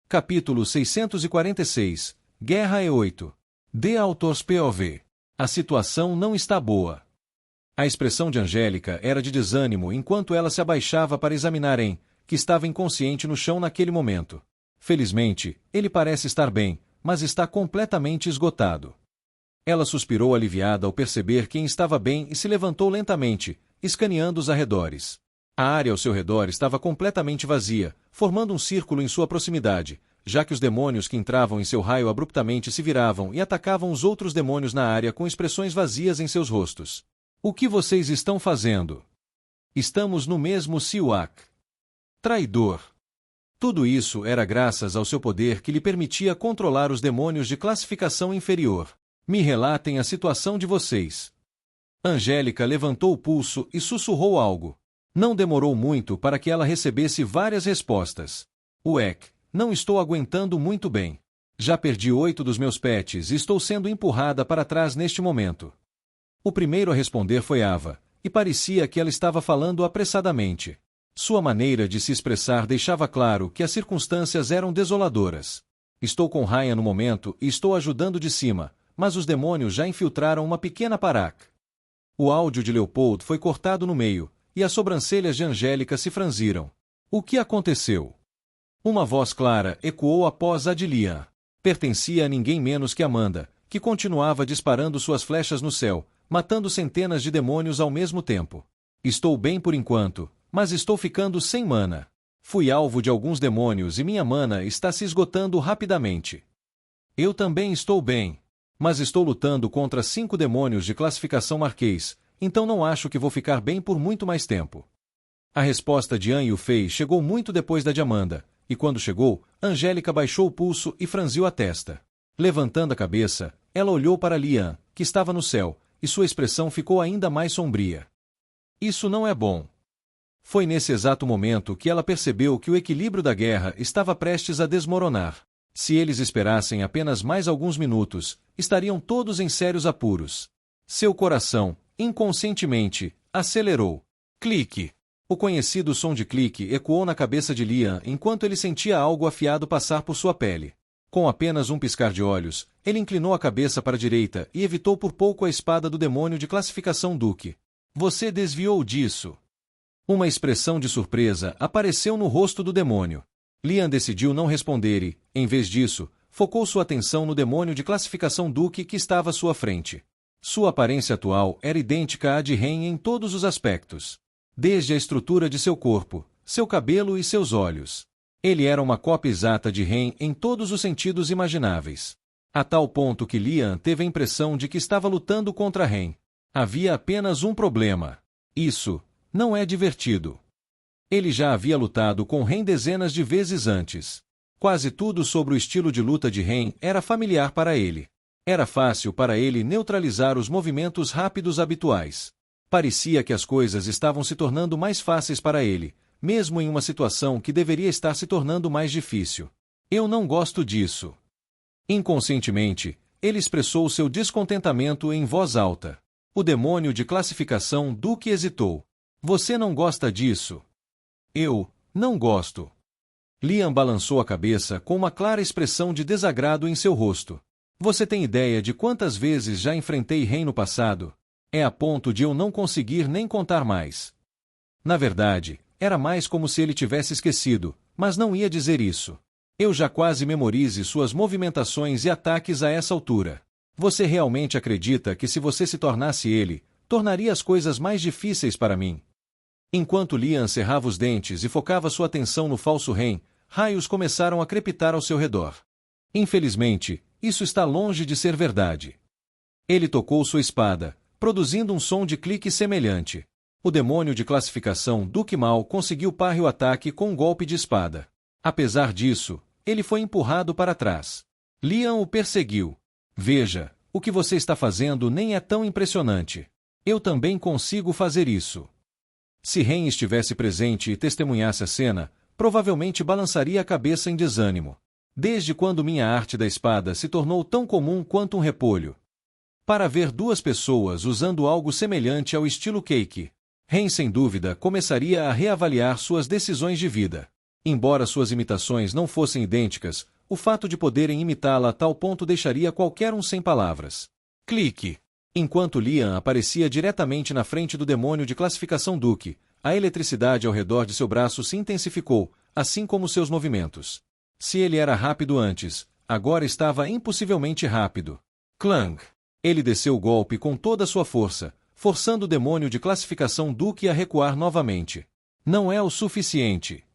Capítulo 646. Guerra E8. The Author's POV. A situação não está boa. A expressão de Angélica era de desânimo enquanto ela se abaixava para examinar Em, que estava inconsciente no chão naquele momento. Felizmente, ele parece estar bem, mas está completamente esgotado. Ela suspirou aliviada ao perceber que Em estava bem e se levantou lentamente, escaneando os arredores. A área ao seu redor estava completamente vazia, formando um círculo em sua proximidade, já que os demônios que entravam em seu raio abruptamente se viravam e atacavam os outros demônios na área com expressões vazias em seus rostos. O que vocês estão fazendo? Estamos no mesmo Siwak. Traidor. Tudo isso era graças ao seu poder que lhe permitia controlar os demônios de classificação inferior. Me relatem a situação de vocês. Angélica levantou o pulso e sussurrou algo. Não demorou muito para que ela recebesse várias respostas. Uek, não estou aguentando muito bem. Já perdi 8 dos meus pets e estou sendo empurrada para trás neste momento. O primeiro a responder foi Ava, e parecia que ela estava falando apressadamente. Sua maneira de se expressar deixava claro que as circunstâncias eram desoladoras. Estou com Ryan no momento e estou ajudando de cima, mas os demônios já infiltraram uma pequena parak. O áudio de Leopold foi cortado no meio, e as sobrancelhas de Angélica se franziram. O que aconteceu? Uma voz clara ecoou após a de Liam. Pertencia a ninguém menos que Amanda, que continuava disparando suas flechas no céu, matando centenas de demônios ao mesmo tempo. Estou bem por enquanto, mas estou ficando sem mana. Fui alvo de alguns demônios e minha mana está se esgotando rapidamente. Eu também estou bem, mas estou lutando contra 5 demônios de classificação Marquês, então não acho que vou ficar bem por muito mais tempo. A resposta de An Yufei chegou muito depois da de Amanda, e quando chegou, Angélica baixou o pulso e franziu a testa. Levantando a cabeça, ela olhou para Liam, que estava no céu, e sua expressão ficou ainda mais sombria. Isso não é bom. Foi nesse exato momento que ela percebeu que o equilíbrio da guerra estava prestes a desmoronar. Se eles esperassem apenas mais alguns minutos, estariam todos em sérios apuros. Seu coração, inconscientemente, acelerou. Clique. O conhecido som de clique ecoou na cabeça de Liam enquanto ele sentia algo afiado passar por sua pele. Com apenas um piscar de olhos, ele inclinou a cabeça para a direita e evitou por pouco a espada do demônio de classificação Duque. Você desviou disso. Uma expressão de surpresa apareceu no rosto do demônio. Liam decidiu não responder e, em vez disso, focou sua atenção no demônio de classificação Duque que estava à sua frente. Sua aparência atual era idêntica à de Ren em todos os aspectos. Desde a estrutura de seu corpo, seu cabelo e seus olhos. Ele era uma cópia exata de Ren em todos os sentidos imagináveis. A tal ponto que Liam teve a impressão de que estava lutando contra Ren. Havia apenas um problema. Isso não é divertido. Ele já havia lutado com Ren dezenas de vezes antes. Quase tudo sobre o estilo de luta de Ren era familiar para ele. Era fácil para ele neutralizar os movimentos rápidos habituais. Parecia que as coisas estavam se tornando mais fáceis para ele, mesmo em uma situação que deveria estar se tornando mais difícil. Eu não gosto disso. Inconscientemente, ele expressou seu descontentamento em voz alta. O demônio de classificação Duque hesitou. Você não gosta disso? Eu não gosto. Liam balançou a cabeça com uma clara expressão de desagrado em seu rosto. Você tem ideia de quantas vezes já enfrentei Ren no passado? É a ponto de eu não conseguir nem contar mais. Na verdade, era mais como se ele tivesse esquecido, mas não ia dizer isso. Eu já quase memorize suas movimentações e ataques a essa altura. Você realmente acredita que se você se tornasse ele, tornaria as coisas mais difíceis para mim? Enquanto Liam cerrava os dentes e focava sua atenção no falso Ren, raios começaram a crepitar ao seu redor. Infelizmente, isso está longe de ser verdade. Ele tocou sua espada, produzindo um som de clique semelhante. O demônio de classificação Duque Mal conseguiu parar o ataque com um golpe de espada. Apesar disso, ele foi empurrado para trás. Liam o perseguiu. Veja, o que você está fazendo nem é tão impressionante. Eu também consigo fazer isso. Se Ren estivesse presente e testemunhasse a cena, provavelmente balançaria a cabeça em desânimo. Desde quando minha arte da espada se tornou tão comum quanto um repolho? Para ver 2 pessoas usando algo semelhante ao estilo Cake, Ren sem dúvida começaria a reavaliar suas decisões de vida. Embora suas imitações não fossem idênticas, o fato de poderem imitá-la a tal ponto deixaria qualquer um sem palavras. Clique. Enquanto Liam aparecia diretamente na frente do demônio de classificação Duque, a eletricidade ao redor de seu braço se intensificou, assim como seus movimentos. Se ele era rápido antes, agora estava impossivelmente rápido. Clang! Ele desceu o golpe com toda a sua força, forçando o demônio de classificação Duque a recuar novamente. Não é o suficiente.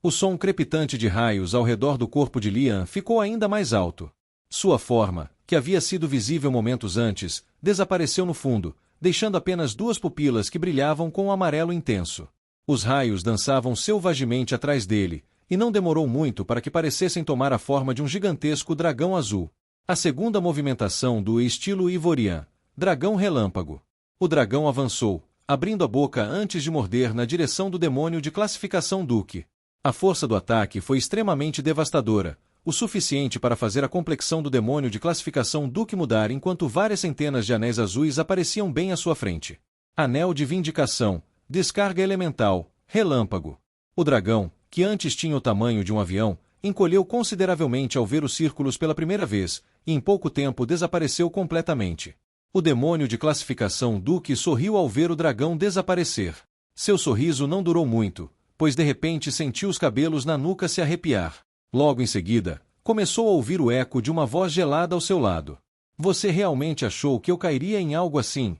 O som crepitante de raios ao redor do corpo de Liam ficou ainda mais alto. Sua forma, que havia sido visível momentos antes, desapareceu no fundo, deixando apenas duas pupilas que brilhavam com um amarelo intenso. Os raios dançavam selvagemente atrás dele, e não demorou muito para que parecessem tomar a forma de um gigantesco dragão azul. A segunda movimentação do estilo Ivorian, dragão relâmpago. O dragão avançou, abrindo a boca antes de morder na direção do demônio de classificação Duque. A força do ataque foi extremamente devastadora, o suficiente para fazer a complexão do demônio de classificação Duque mudar enquanto várias centenas de anéis azuis apareciam bem à sua frente. Anel de Vindicação, Descarga Elemental, Relâmpago. O dragão, que antes tinha o tamanho de um avião, encolheu consideravelmente ao ver os círculos pela primeira vez, e em pouco tempo desapareceu completamente. O demônio de classificação Duque sorriu ao ver o dragão desaparecer. Seu sorriso não durou muito, pois de repente sentiu os cabelos na nuca se arrepiar. Logo em seguida, começou a ouvir o eco de uma voz gelada ao seu lado. Você realmente achou que eu cairia em algo assim?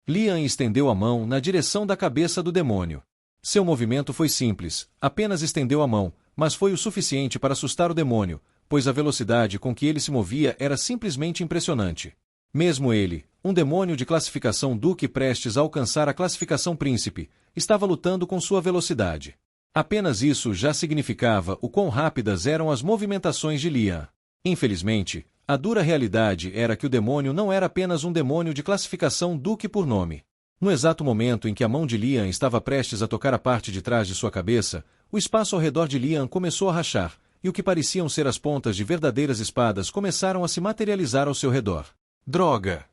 Liam estendeu a mão na direção da cabeça do demônio. Seu movimento foi simples, apenas estendeu a mão, mas foi o suficiente para assustar o demônio, pois a velocidade com que ele se movia era simplesmente impressionante. Mesmo ele, um demônio de classificação Duque prestes a alcançar a classificação Príncipe, estava lutando com sua velocidade. Apenas isso já significava o quão rápidas eram as movimentações de Liam. Infelizmente, a dura realidade era que o demônio não era apenas um demônio de classificação Duque por nome. No exato momento em que a mão de Liam estava prestes a tocar a parte de trás de sua cabeça, o espaço ao redor de Liam começou a rachar, e o que pareciam ser as pontas de verdadeiras espadas começaram a se materializar ao seu redor. Droga!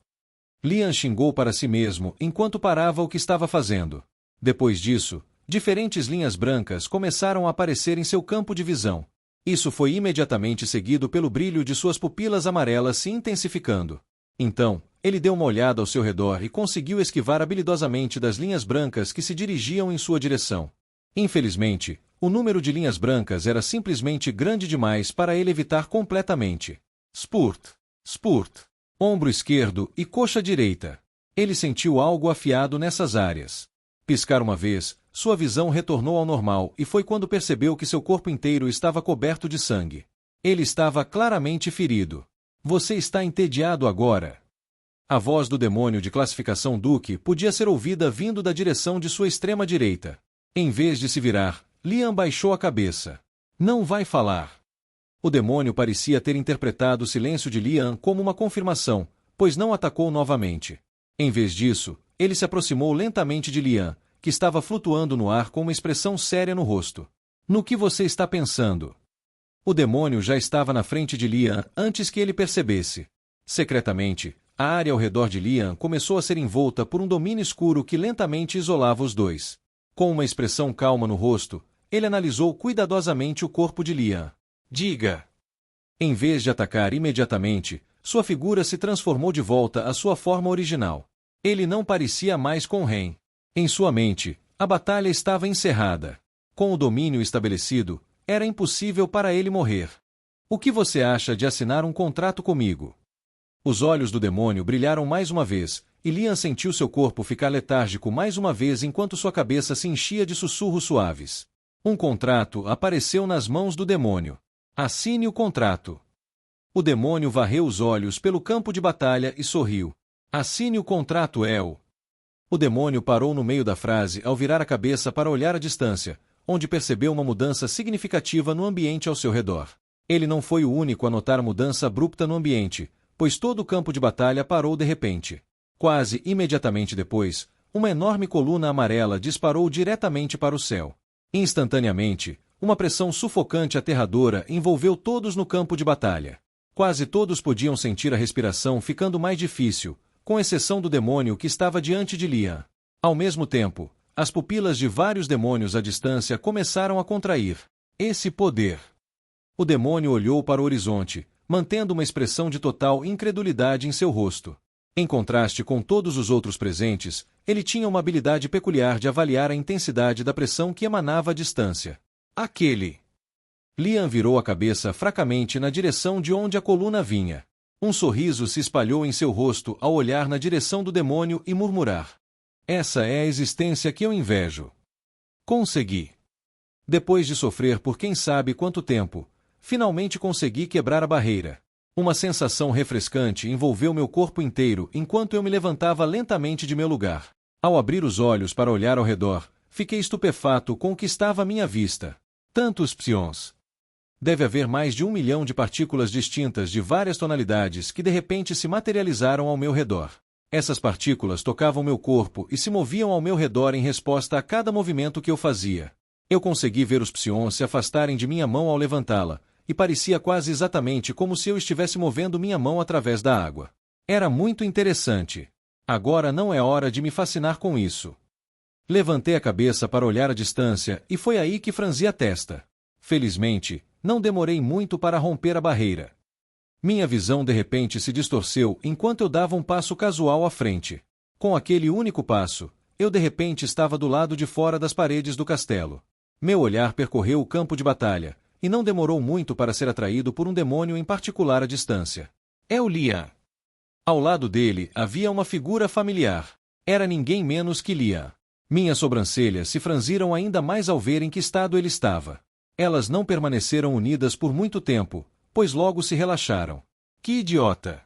Liam xingou para si mesmo enquanto parava o que estava fazendo. Depois disso, diferentes linhas brancas começaram a aparecer em seu campo de visão. Isso foi imediatamente seguido pelo brilho de suas pupilas amarelas se intensificando. Então, ele deu uma olhada ao seu redor e conseguiu esquivar habilidosamente das linhas brancas que se dirigiam em sua direção. Infelizmente, o número de linhas brancas era simplesmente grande demais para ele evitar completamente. Spurt! Spurt! Ombro esquerdo e coxa direita. Ele sentiu algo afiado nessas áreas. Piscar uma vez, sua visão retornou ao normal e foi quando percebeu que seu corpo inteiro estava coberto de sangue. Ele estava claramente ferido. Você está entediado agora. A voz do demônio de classificação Duque podia ser ouvida vindo da direção de sua extrema direita. Em vez de se virar, Liam baixou a cabeça. Não vai falar. O demônio parecia ter interpretado o silêncio de Liam como uma confirmação, pois não atacou novamente. Em vez disso, ele se aproximou lentamente de Liam, que estava flutuando no ar com uma expressão séria no rosto. No que você está pensando? O demônio já estava na frente de Liam antes que ele percebesse. Secretamente, a área ao redor de Liam começou a ser envolta por um domínio escuro que lentamente isolava os dois. Com uma expressão calma no rosto, ele analisou cuidadosamente o corpo de Liam. Diga! Em vez de atacar imediatamente, sua figura se transformou de volta à sua forma original. Ele não parecia mais com Ren. Em sua mente, a batalha estava encerrada. Com o domínio estabelecido, era impossível para ele morrer. O que você acha de assinar um contrato comigo? Os olhos do demônio brilharam mais uma vez, e Liam sentiu seu corpo ficar letárgico mais uma vez enquanto sua cabeça se enchia de sussurros suaves. Um contrato apareceu nas mãos do demônio. Assine o contrato. O demônio varreu os olhos pelo campo de batalha e sorriu. Assine o contrato, El. O demônio parou no meio da frase ao virar a cabeça para olhar à distância, onde percebeu uma mudança significativa no ambiente ao seu redor. Ele não foi o único a notar a mudança abrupta no ambiente, pois todo o campo de batalha parou de repente. Quase imediatamente depois, uma enorme coluna amarela disparou diretamente para o céu. Instantaneamente, uma pressão sufocante e aterradora envolveu todos no campo de batalha. Quase todos podiam sentir a respiração ficando mais difícil, com exceção do demônio que estava diante de Liam. Ao mesmo tempo, as pupilas de vários demônios à distância começaram a contrair. Esse poder! O demônio olhou para o horizonte, mantendo uma expressão de total incredulidade em seu rosto. Em contraste com todos os outros presentes, ele tinha uma habilidade peculiar de avaliar a intensidade da pressão que emanava à distância. Aquele! Liam virou a cabeça fracamente na direção de onde a coluna vinha. Um sorriso se espalhou em seu rosto ao olhar na direção do demônio e murmurar: essa é a existência que eu invejo. Consegui. Depois de sofrer por quem sabe quanto tempo, finalmente consegui quebrar a barreira. Uma sensação refrescante envolveu meu corpo inteiro enquanto eu me levantava lentamente de meu lugar. Ao abrir os olhos para olhar ao redor, fiquei estupefato com o que estava à minha vista. Tantos psions. Deve haver mais de 1 milhão de partículas distintas de várias tonalidades que de repente se materializaram ao meu redor. Essas partículas tocavam meu corpo e se moviam ao meu redor em resposta a cada movimento que eu fazia. Eu consegui ver os psions se afastarem de minha mão ao levantá-la, e parecia quase exatamente como se eu estivesse movendo minha mão através da água. Era muito interessante. Agora não é hora de me fascinar com isso. Levantei a cabeça para olhar a distância e foi aí que franzi a testa. Felizmente, não demorei muito para romper a barreira. Minha visão de repente se distorceu enquanto eu dava um passo casual à frente. Com aquele único passo, eu de repente estava do lado de fora das paredes do castelo. Meu olhar percorreu o campo de batalha, e não demorou muito para ser atraído por um demônio em particular à distância. É o Liam. Ao lado dele havia uma figura familiar. Era ninguém menos que Liam. Minhas sobrancelhas se franziram ainda mais ao ver em que estado ele estava. Elas não permaneceram unidas por muito tempo, pois logo se relaxaram. Que idiota!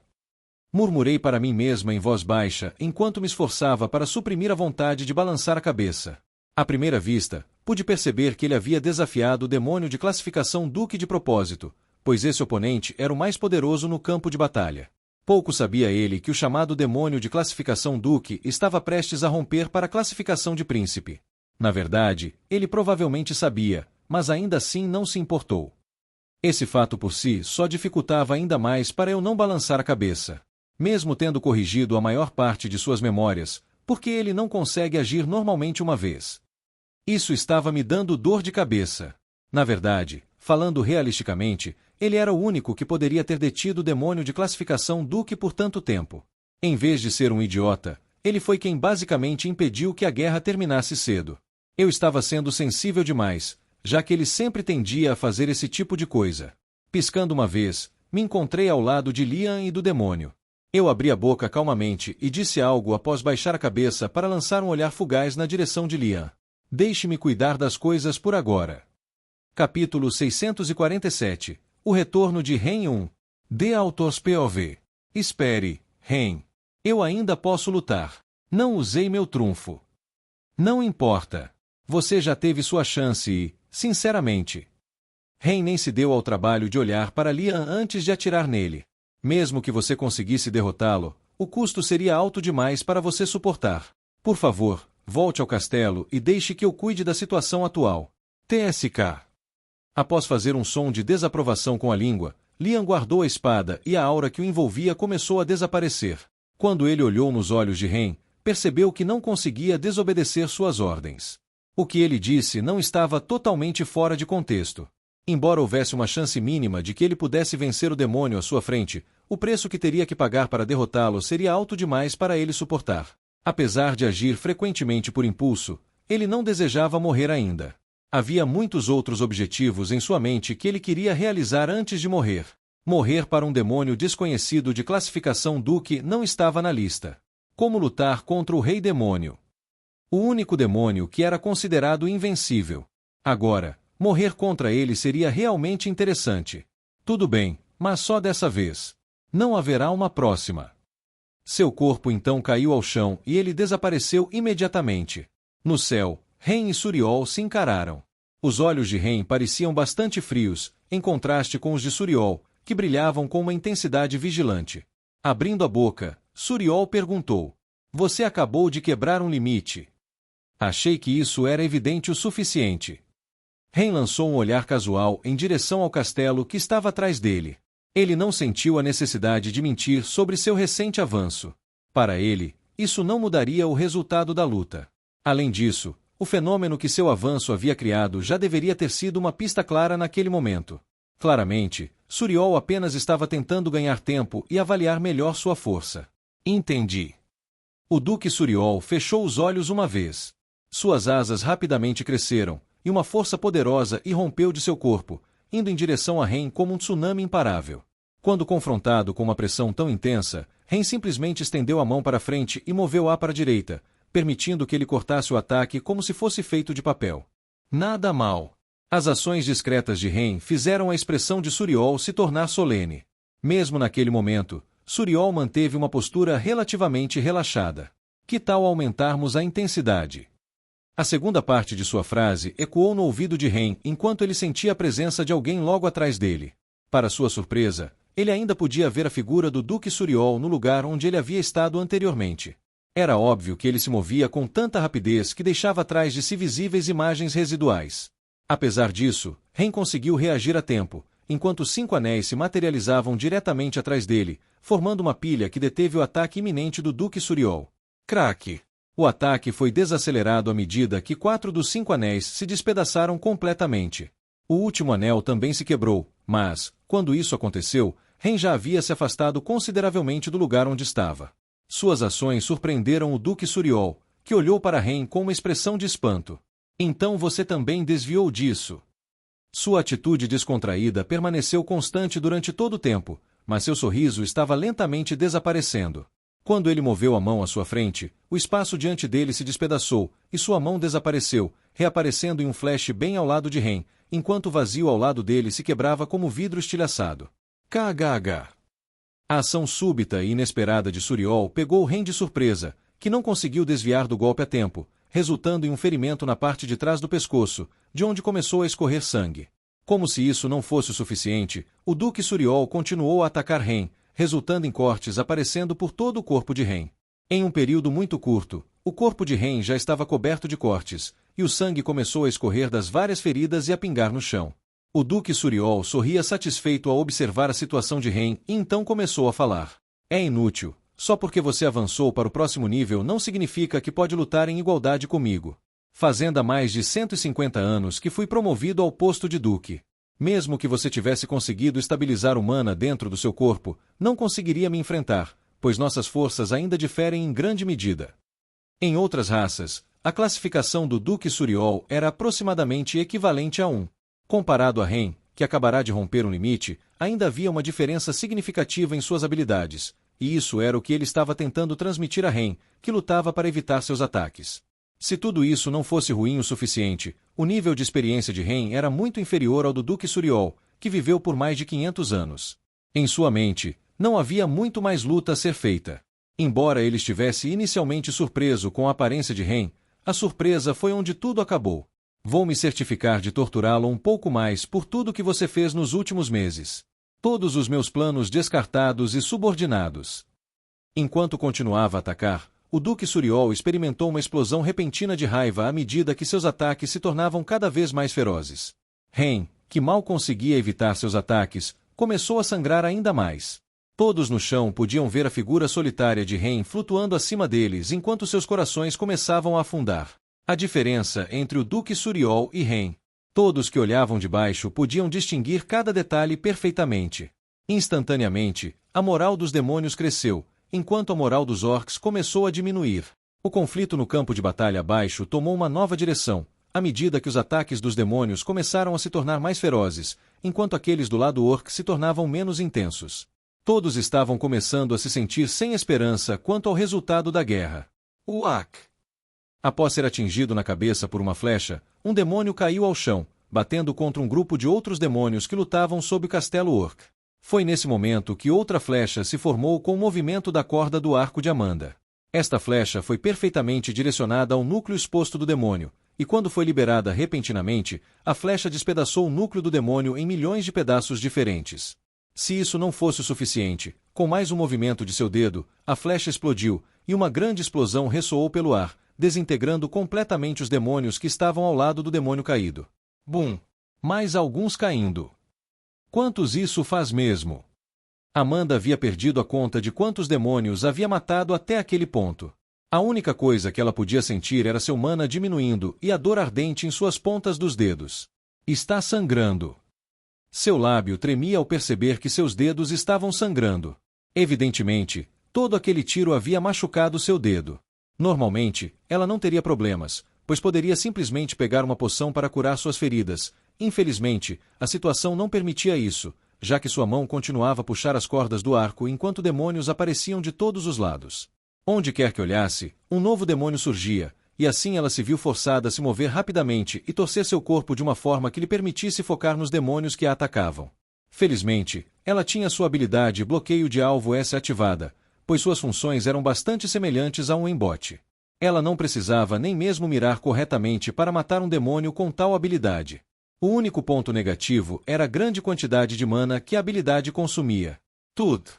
Murmurei para mim mesma em voz baixa enquanto me esforçava para suprimir a vontade de balançar a cabeça. À primeira vista, pude perceber que ele havia desafiado o demônio de classificação Duque de propósito, pois esse oponente era o mais poderoso no campo de batalha. Pouco sabia ele que o chamado demônio de classificação Duque estava prestes a romper para a classificação de Príncipe. Na verdade, ele provavelmente sabia, mas ainda assim não se importou. Esse fato por si só dificultava ainda mais para eu não balançar a cabeça. Mesmo tendo corrigido a maior parte de suas memórias, porque ele não consegue agir normalmente uma vez. Isso estava me dando dor de cabeça. Na verdade, falando realisticamente, ele era o único que poderia ter detido o demônio de classificação Duque por tanto tempo. Em vez de ser um idiota, ele foi quem basicamente impediu que a guerra terminasse cedo. Eu estava sendo sensível demais, já que ele sempre tendia a fazer esse tipo de coisa. Piscando uma vez, me encontrei ao lado de Liam e do demônio. Eu abri a boca calmamente e disse algo após baixar a cabeça para lançar um olhar fugaz na direção de Liam. Deixe-me cuidar das coisas por agora. Capítulo 647. O retorno de Ren 1. The Author's POV. Espere, Ren. Eu ainda posso lutar. Não usei meu trunfo. Não importa. Você já teve sua chance e, sinceramente, Ren nem se deu ao trabalho de olhar para Liam antes de atirar nele. Mesmo que você conseguisse derrotá-lo, o custo seria alto demais para você suportar. Por favor, volte ao castelo e deixe que eu cuide da situação atual. TSK. Após fazer um som de desaprovação com a língua, Liam guardou a espada e a aura que o envolvia começou a desaparecer. Quando ele olhou nos olhos de Ren, percebeu que não conseguia desobedecer suas ordens. O que ele disse não estava totalmente fora de contexto. Embora houvesse uma chance mínima de que ele pudesse vencer o demônio à sua frente, o preço que teria que pagar para derrotá-lo seria alto demais para ele suportar. Apesar de agir frequentemente por impulso, ele não desejava morrer ainda. Havia muitos outros objetivos em sua mente que ele queria realizar antes de morrer. Morrer para um demônio desconhecido de classificação Duque não estava na lista. Como lutar contra o Rei Demônio? O único demônio que era considerado invencível. Agora, morrer contra ele seria realmente interessante. Tudo bem, mas só dessa vez. Não haverá uma próxima. Seu corpo então caiu ao chão e ele desapareceu imediatamente. No céu, Ren e Suriol se encararam. Os olhos de Ren pareciam bastante frios, em contraste com os de Suriol, que brilhavam com uma intensidade vigilante. Abrindo a boca, Suriol perguntou: "Você acabou de quebrar um limite?" Achei que isso era evidente o suficiente. Ren lançou um olhar casual em direção ao castelo que estava atrás dele. Ele não sentiu a necessidade de mentir sobre seu recente avanço. Para ele, isso não mudaria o resultado da luta. Além disso, O fenômeno que seu avanço havia criado já deveria ter sido uma pista clara naquele momento. Claramente, Suriol apenas estava tentando ganhar tempo e avaliar melhor sua força. Entendi. O Duque Suriol fechou os olhos uma vez. Suas asas rapidamente cresceram, e uma força poderosa irrompeu de seu corpo, indo em direção a Ren como um tsunami imparável. Quando confrontado com uma pressão tão intensa, Ren simplesmente estendeu a mão para frente e moveu-a para a direita, permitindo que ele cortasse o ataque como se fosse feito de papel. Nada mal. As ações discretas de Ren fizeram a expressão de Suriol se tornar solene. Mesmo naquele momento, Suriol manteve uma postura relativamente relaxada. Que tal aumentarmos a intensidade? A segunda parte de sua frase ecoou no ouvido de Ren enquanto ele sentia a presença de alguém logo atrás dele. Para sua surpresa, ele ainda podia ver a figura do Duque Suriol no lugar onde ele havia estado anteriormente. Era óbvio que ele se movia com tanta rapidez que deixava atrás de si visíveis imagens residuais. Apesar disso, Ren conseguiu reagir a tempo, enquanto 5 anéis se materializavam diretamente atrás dele, formando uma pilha que deteve o ataque iminente do Duque Suriol. Craque! O ataque foi desacelerado à medida que 4 dos 5 anéis se despedaçaram completamente. O último anel também se quebrou, mas, quando isso aconteceu, Ren já havia se afastado consideravelmente do lugar onde estava. Suas ações surpreenderam o Duque Suriol, que olhou para Ren com uma expressão de espanto. Então você também desviou disso. Sua atitude descontraída permaneceu constante durante todo o tempo, mas seu sorriso estava lentamente desaparecendo. Quando ele moveu a mão à sua frente, o espaço diante dele se despedaçou, e sua mão desapareceu, reaparecendo em um flash bem ao lado de Ren, enquanto o vazio ao lado dele se quebrava como vidro estilhaçado. KHH. A ação súbita e inesperada de Suriol pegou Ren de surpresa, que não conseguiu desviar do golpe a tempo, resultando em um ferimento na parte de trás do pescoço, de onde começou a escorrer sangue. Como se isso não fosse o suficiente, o Duque Suriol continuou a atacar Ren, resultando em cortes aparecendo por todo o corpo de Ren. Em um período muito curto, o corpo de Ren já estava coberto de cortes, e o sangue começou a escorrer das várias feridas e a pingar no chão. O Duque Suriol sorria satisfeito ao observar a situação de Ren e então começou a falar. É inútil. Só porque você avançou para o próximo nível não significa que pode lutar em igualdade comigo. Fazendo há mais de 150 anos que fui promovido ao posto de Duque. Mesmo que você tivesse conseguido estabilizar o mana dentro do seu corpo, não conseguiria me enfrentar, pois nossas forças ainda diferem em grande medida. Em outras raças, a classificação do Duque Suriol era aproximadamente equivalente a 1. Comparado a Ren, que acabará de romper um limite, ainda havia uma diferença significativa em suas habilidades, e isso era o que ele estava tentando transmitir a Ren, que lutava para evitar seus ataques. Se tudo isso não fosse ruim o suficiente, o nível de experiência de Ren era muito inferior ao do Duque Suriol, que viveu por mais de 500 anos. Em sua mente, não havia muito mais luta a ser feita. Embora ele estivesse inicialmente surpreso com a aparência de Ren, a surpresa foi onde tudo acabou. Vou me certificar de torturá-lo um pouco mais por tudo que você fez nos últimos meses. Todos os meus planos descartados e subordinados. Enquanto continuava a atacar, o Duque Suriol experimentou uma explosão repentina de raiva à medida que seus ataques se tornavam cada vez mais ferozes. Ren, que mal conseguia evitar seus ataques, começou a sangrar ainda mais. Todos no chão podiam ver a figura solitária de Ren flutuando acima deles enquanto seus corações começavam a afundar. A diferença entre o Duque Suriol e Ren. Todos que olhavam de baixo podiam distinguir cada detalhe perfeitamente. Instantaneamente, a moral dos demônios cresceu, enquanto a moral dos orcs começou a diminuir. O conflito no campo de batalha abaixo tomou uma nova direção, à medida que os ataques dos demônios começaram a se tornar mais ferozes, enquanto aqueles do lado orc se tornavam menos intensos. Todos estavam começando a se sentir sem esperança quanto ao resultado da guerra. Uak! Após ser atingido na cabeça por uma flecha, um demônio caiu ao chão, batendo contra um grupo de outros demônios que lutavam sob o castelo orc. Foi nesse momento que outra flecha se formou com o movimento da corda do arco de Amanda. Esta flecha foi perfeitamente direcionada ao núcleo exposto do demônio, e quando foi liberada repentinamente, a flecha despedaçou o núcleo do demônio em milhões de pedaços diferentes. Se isso não fosse o suficiente, com mais um movimento de seu dedo, a flecha explodiu, e uma grande explosão ressoou pelo ar, desintegrando completamente os demônios que estavam ao lado do demônio caído. Bum! Mais alguns caindo. Quantos isso faz mesmo? Amanda havia perdido a conta de quantos demônios havia matado até aquele ponto. A única coisa que ela podia sentir era seu mana diminuindo e a dor ardente em suas pontas dos dedos. Está sangrando. Seu lábio tremia ao perceber que seus dedos estavam sangrando. Evidentemente, todo aquele tiro havia machucado seu dedo. Normalmente, ela não teria problemas, pois poderia simplesmente pegar uma poção para curar suas feridas. Infelizmente, a situação não permitia isso, já que sua mão continuava a puxar as cordas do arco enquanto demônios apareciam de todos os lados. Onde quer que olhasse, um novo demônio surgia, e assim ela se viu forçada a se mover rapidamente e torcer seu corpo de uma forma que lhe permitisse focar nos demônios que a atacavam. Felizmente, ela tinha sua habilidade bloqueio de alvo S ativada, pois suas funções eram bastante semelhantes a um embote. Ela não precisava nem mesmo mirar corretamente para matar um demônio com tal habilidade. O único ponto negativo era a grande quantidade de mana que a habilidade consumia. Tudo.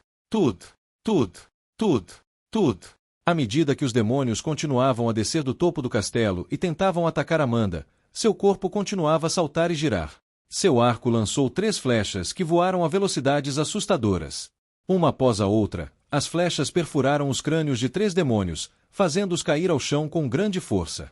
À medida que os demônios continuavam a descer do topo do castelo e tentavam atacar Amanda, seu corpo continuava a saltar e girar. Seu arco lançou 3 flechas que voaram a velocidades assustadoras. Uma após a outra, as flechas perfuraram os crânios de 3 demônios, fazendo-os cair ao chão com grande força.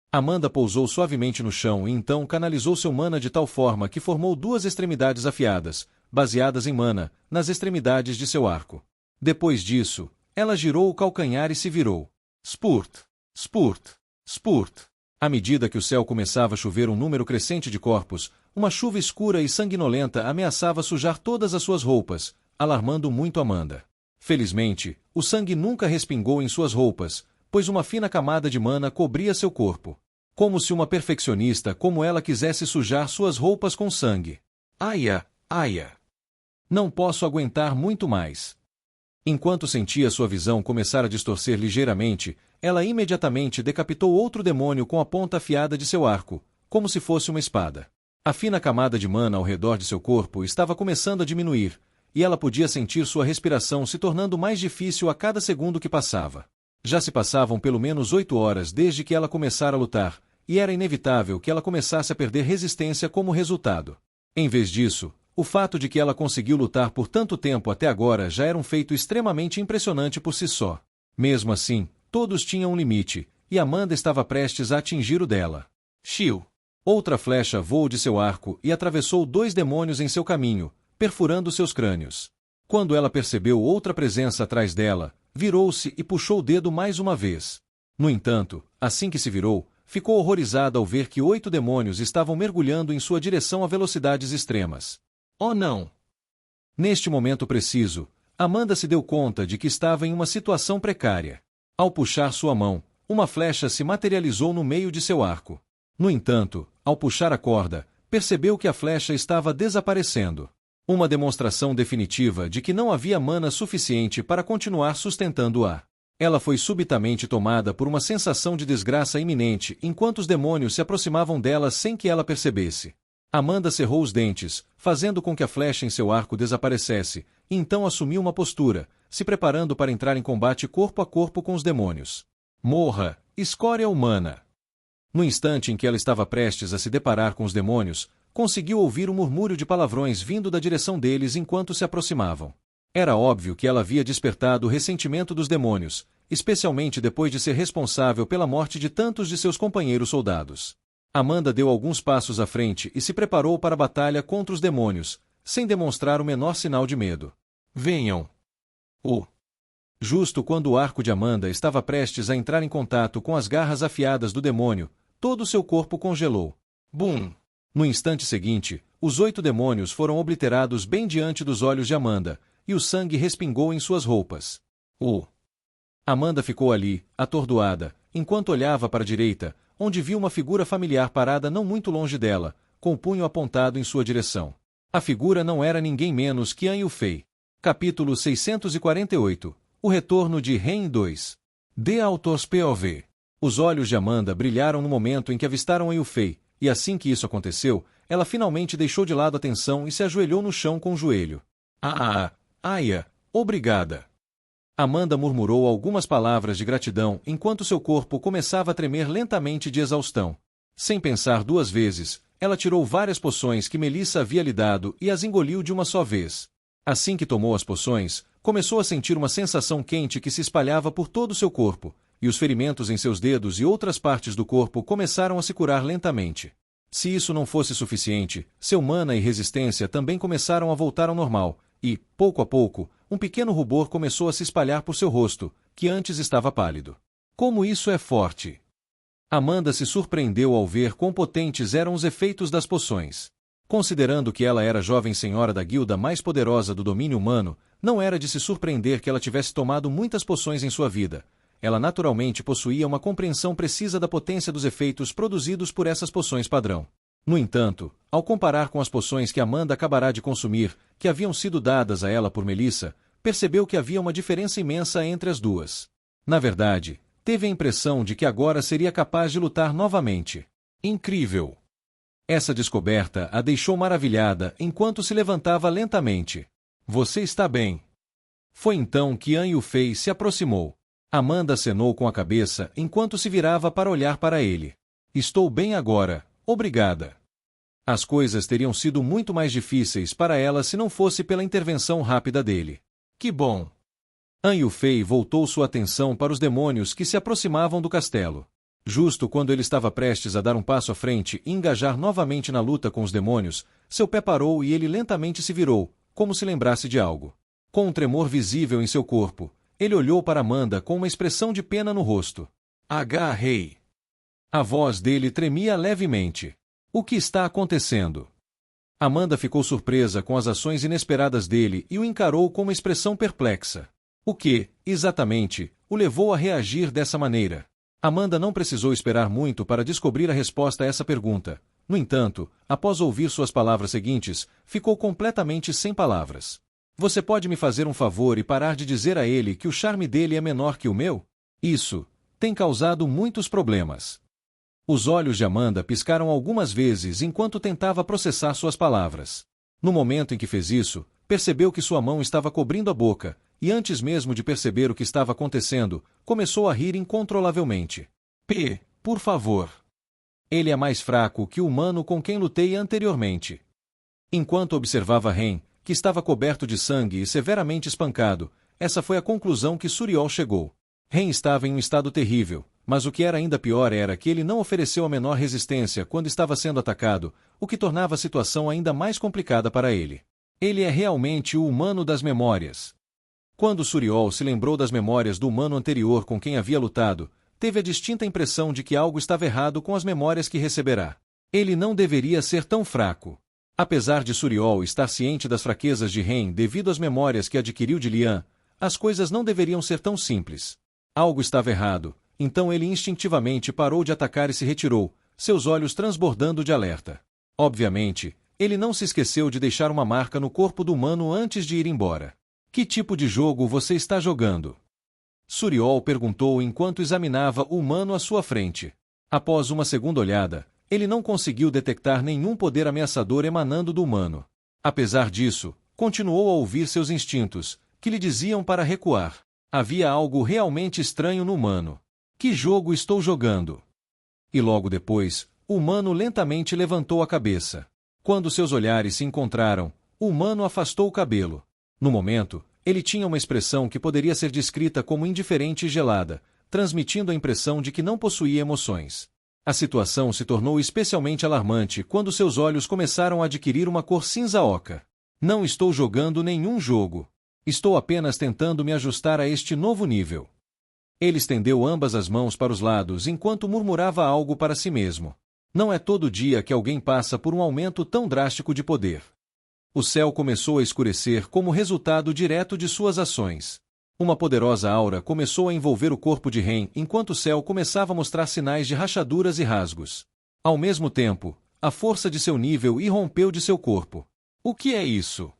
Amanda pousou suavemente no chão e então canalizou seu mana de tal forma que formou 2 extremidades afiadas, baseadas em mana, nas extremidades de seu arco. Depois disso, ela girou o calcanhar e se virou. Spurt. À medida que o céu começava a chover um número crescente de corpos, uma chuva escura e sanguinolenta ameaçava sujar todas as suas roupas, alarmando muito Amanda. Felizmente, o sangue nunca respingou em suas roupas, pois uma fina camada de mana cobria seu corpo. Como se uma perfeccionista como ela quisesse sujar suas roupas com sangue. Aia! Não posso aguentar muito mais. Enquanto sentia sua visão começar a distorcer ligeiramente, ela imediatamente decapitou outro demônio com a ponta afiada de seu arco, como se fosse uma espada. A fina camada de mana ao redor de seu corpo estava começando a diminuir, e ela podia sentir sua respiração se tornando mais difícil a cada segundo que passava. Já se passavam pelo menos 8 horas desde que ela começara a lutar, e era inevitável que ela começasse a perder resistência como resultado. Em vez disso, o fato de que ela conseguiu lutar por tanto tempo até agora já era um feito extremamente impressionante por si só. Mesmo assim, todos tinham um limite, e Amanda estava prestes a atingir o dela. Shiu! Outra flecha voou de seu arco e atravessou 2 demônios em seu caminho, perfurando seus crânios. Quando ela percebeu outra presença atrás dela, virou-se e puxou o dedo mais uma vez. No entanto, assim que se virou, ficou horrorizada ao ver que 8 demônios estavam mergulhando em sua direção a velocidades extremas. Oh não! Neste momento preciso, Amanda se deu conta de que estava em uma situação precária. Ao puxar sua mão, uma flecha se materializou no meio de seu arco. No entanto, ao puxar a corda, percebeu que a flecha estava desaparecendo. Uma demonstração definitiva de que não havia mana suficiente para continuar sustentando-a. Ela foi subitamente tomada por uma sensação de desgraça iminente enquanto os demônios se aproximavam dela sem que ela percebesse. Amanda cerrou os dentes, fazendo com que a flecha em seu arco desaparecesse, e então assumiu uma postura, se preparando para entrar em combate corpo a corpo com os demônios. Morra, escória humana! No instante em que ela estava prestes a se deparar com os demônios, conseguiu ouvir um murmúrio de palavrões vindo da direção deles enquanto se aproximavam. Era óbvio que ela havia despertado o ressentimento dos demônios, especialmente depois de ser responsável pela morte de tantos de seus companheiros soldados. Amanda deu alguns passos à frente e se preparou para a batalha contra os demônios, sem demonstrar o menor sinal de medo. Venham! Justo quando o arco de Amanda estava prestes a entrar em contato com as garras afiadas do demônio, todo o seu corpo congelou. Bum! No instante seguinte, os 8 demônios foram obliterados bem diante dos olhos de Amanda, e o sangue respingou em suas roupas. Amanda ficou ali, atordoada, enquanto olhava para a direita, onde viu uma figura familiar parada não muito longe dela, com o punho apontado em sua direção. A figura não era ninguém menos que An Yufei. Capítulo 648. O retorno de Ren 2. The Author's POV. Os olhos de Amanda brilharam no momento em que avistaram An Yufei, e assim que isso aconteceu, ela finalmente deixou de lado a tensão e se ajoelhou no chão com o joelho. Aia, obrigada. Amanda murmurou algumas palavras de gratidão enquanto seu corpo começava a tremer lentamente de exaustão. Sem pensar 2 vezes, ela tirou várias poções que Melissa havia lhe dado e as engoliu de uma só vez. Assim que tomou as poções, começou a sentir uma sensação quente que se espalhava por todo o seu corpo, e os ferimentos em seus dedos e outras partes do corpo começaram a se curar lentamente. Se isso não fosse suficiente, seu mana e resistência também começaram a voltar ao normal, e, pouco a pouco, um pequeno rubor começou a se espalhar por seu rosto, que antes estava pálido. Como isso é forte! Amanda se surpreendeu ao ver quão potentes eram os efeitos das poções. Considerando que ela era a jovem senhora da guilda mais poderosa do domínio humano, não era de se surpreender que ela tivesse tomado muitas poções em sua vida. Ela naturalmente possuía uma compreensão precisa da potência dos efeitos produzidos por essas poções padrão. No entanto, ao comparar com as poções que Amanda acabará de consumir, que haviam sido dadas a ela por Melissa, percebeu que havia uma diferença imensa entre as duas. Na verdade, teve a impressão de que agora seria capaz de lutar novamente. Incrível! Essa descoberta a deixou maravilhada enquanto se levantava lentamente. Você está bem? Foi então que An Yufei se aproximou. Amanda acenou com a cabeça enquanto se virava para olhar para ele. Estou bem agora, obrigada. As coisas teriam sido muito mais difíceis para ela se não fosse pela intervenção rápida dele. Que bom! An Yufei voltou sua atenção para os demônios que se aproximavam do castelo. Justo quando ele estava prestes a dar um passo à frente e engajar novamente na luta com os demônios, seu pé parou e ele lentamente se virou, como se lembrasse de algo. Com um tremor visível em seu corpo, ele olhou para Amanda com uma expressão de pena no rosto. Rei! A voz dele tremia levemente. O que está acontecendo? Amanda ficou surpresa com as ações inesperadas dele e o encarou com uma expressão perplexa. O que, exatamente, o levou a reagir dessa maneira? Amanda não precisou esperar muito para descobrir a resposta a essa pergunta. No entanto, após ouvir suas palavras seguintes, ficou completamente sem palavras. Você pode me fazer um favor e parar de dizer a ele que o charme dele é menor que o meu? Isso tem causado muitos problemas. Os olhos de Amanda piscaram algumas vezes enquanto tentava processar suas palavras. No momento em que fez isso, percebeu que sua mão estava cobrindo a boca, e antes mesmo de perceber o que estava acontecendo, começou a rir incontrolavelmente. Por favor. Ele é mais fraco que o humano com quem lutei anteriormente. Enquanto observava Ren, que estava coberto de sangue e severamente espancado, essa foi a conclusão que Suriol chegou. Ren estava em um estado terrível, mas o que era ainda pior era que ele não ofereceu a menor resistência quando estava sendo atacado, o que tornava a situação ainda mais complicada para ele. Ele é realmente o humano das memórias. Quando Suriol se lembrou das memórias do humano anterior com quem havia lutado, teve a distinta impressão de que algo estava errado com as memórias que receberá. Ele não deveria ser tão fraco. Apesar de Suriol estar ciente das fraquezas de Ren devido às memórias que adquiriu de Lian, as coisas não deveriam ser tão simples. Algo estava errado, então ele instintivamente parou de atacar e se retirou, seus olhos transbordando de alerta. Obviamente, ele não se esqueceu de deixar uma marca no corpo do humano antes de ir embora. Que tipo de jogo você está jogando? Suriol perguntou enquanto examinava o humano à sua frente. Após uma segunda olhada, ele não conseguiu detectar nenhum poder ameaçador emanando do humano. Apesar disso, continuou a ouvir seus instintos, que lhe diziam para recuar. Havia algo realmente estranho no humano. Que jogo estou jogando? E logo depois, o humano lentamente levantou a cabeça. Quando seus olhares se encontraram, o humano afastou o cabelo. No momento, ele tinha uma expressão que poderia ser descrita como indiferente e gelada, transmitindo a impressão de que não possuía emoções. A situação se tornou especialmente alarmante quando seus olhos começaram a adquirir uma cor cinza oca. Não estou jogando nenhum jogo. Estou apenas tentando me ajustar a este novo nível. Ele estendeu ambas as mãos para os lados enquanto murmurava algo para si mesmo. Não é todo dia que alguém passa por um aumento tão drástico de poder. O céu começou a escurecer como resultado direto de suas ações. Uma poderosa aura começou a envolver o corpo de Ren enquanto o céu começava a mostrar sinais de rachaduras e rasgos. Ao mesmo tempo, a força de seu nível irrompeu de seu corpo. O que é isso?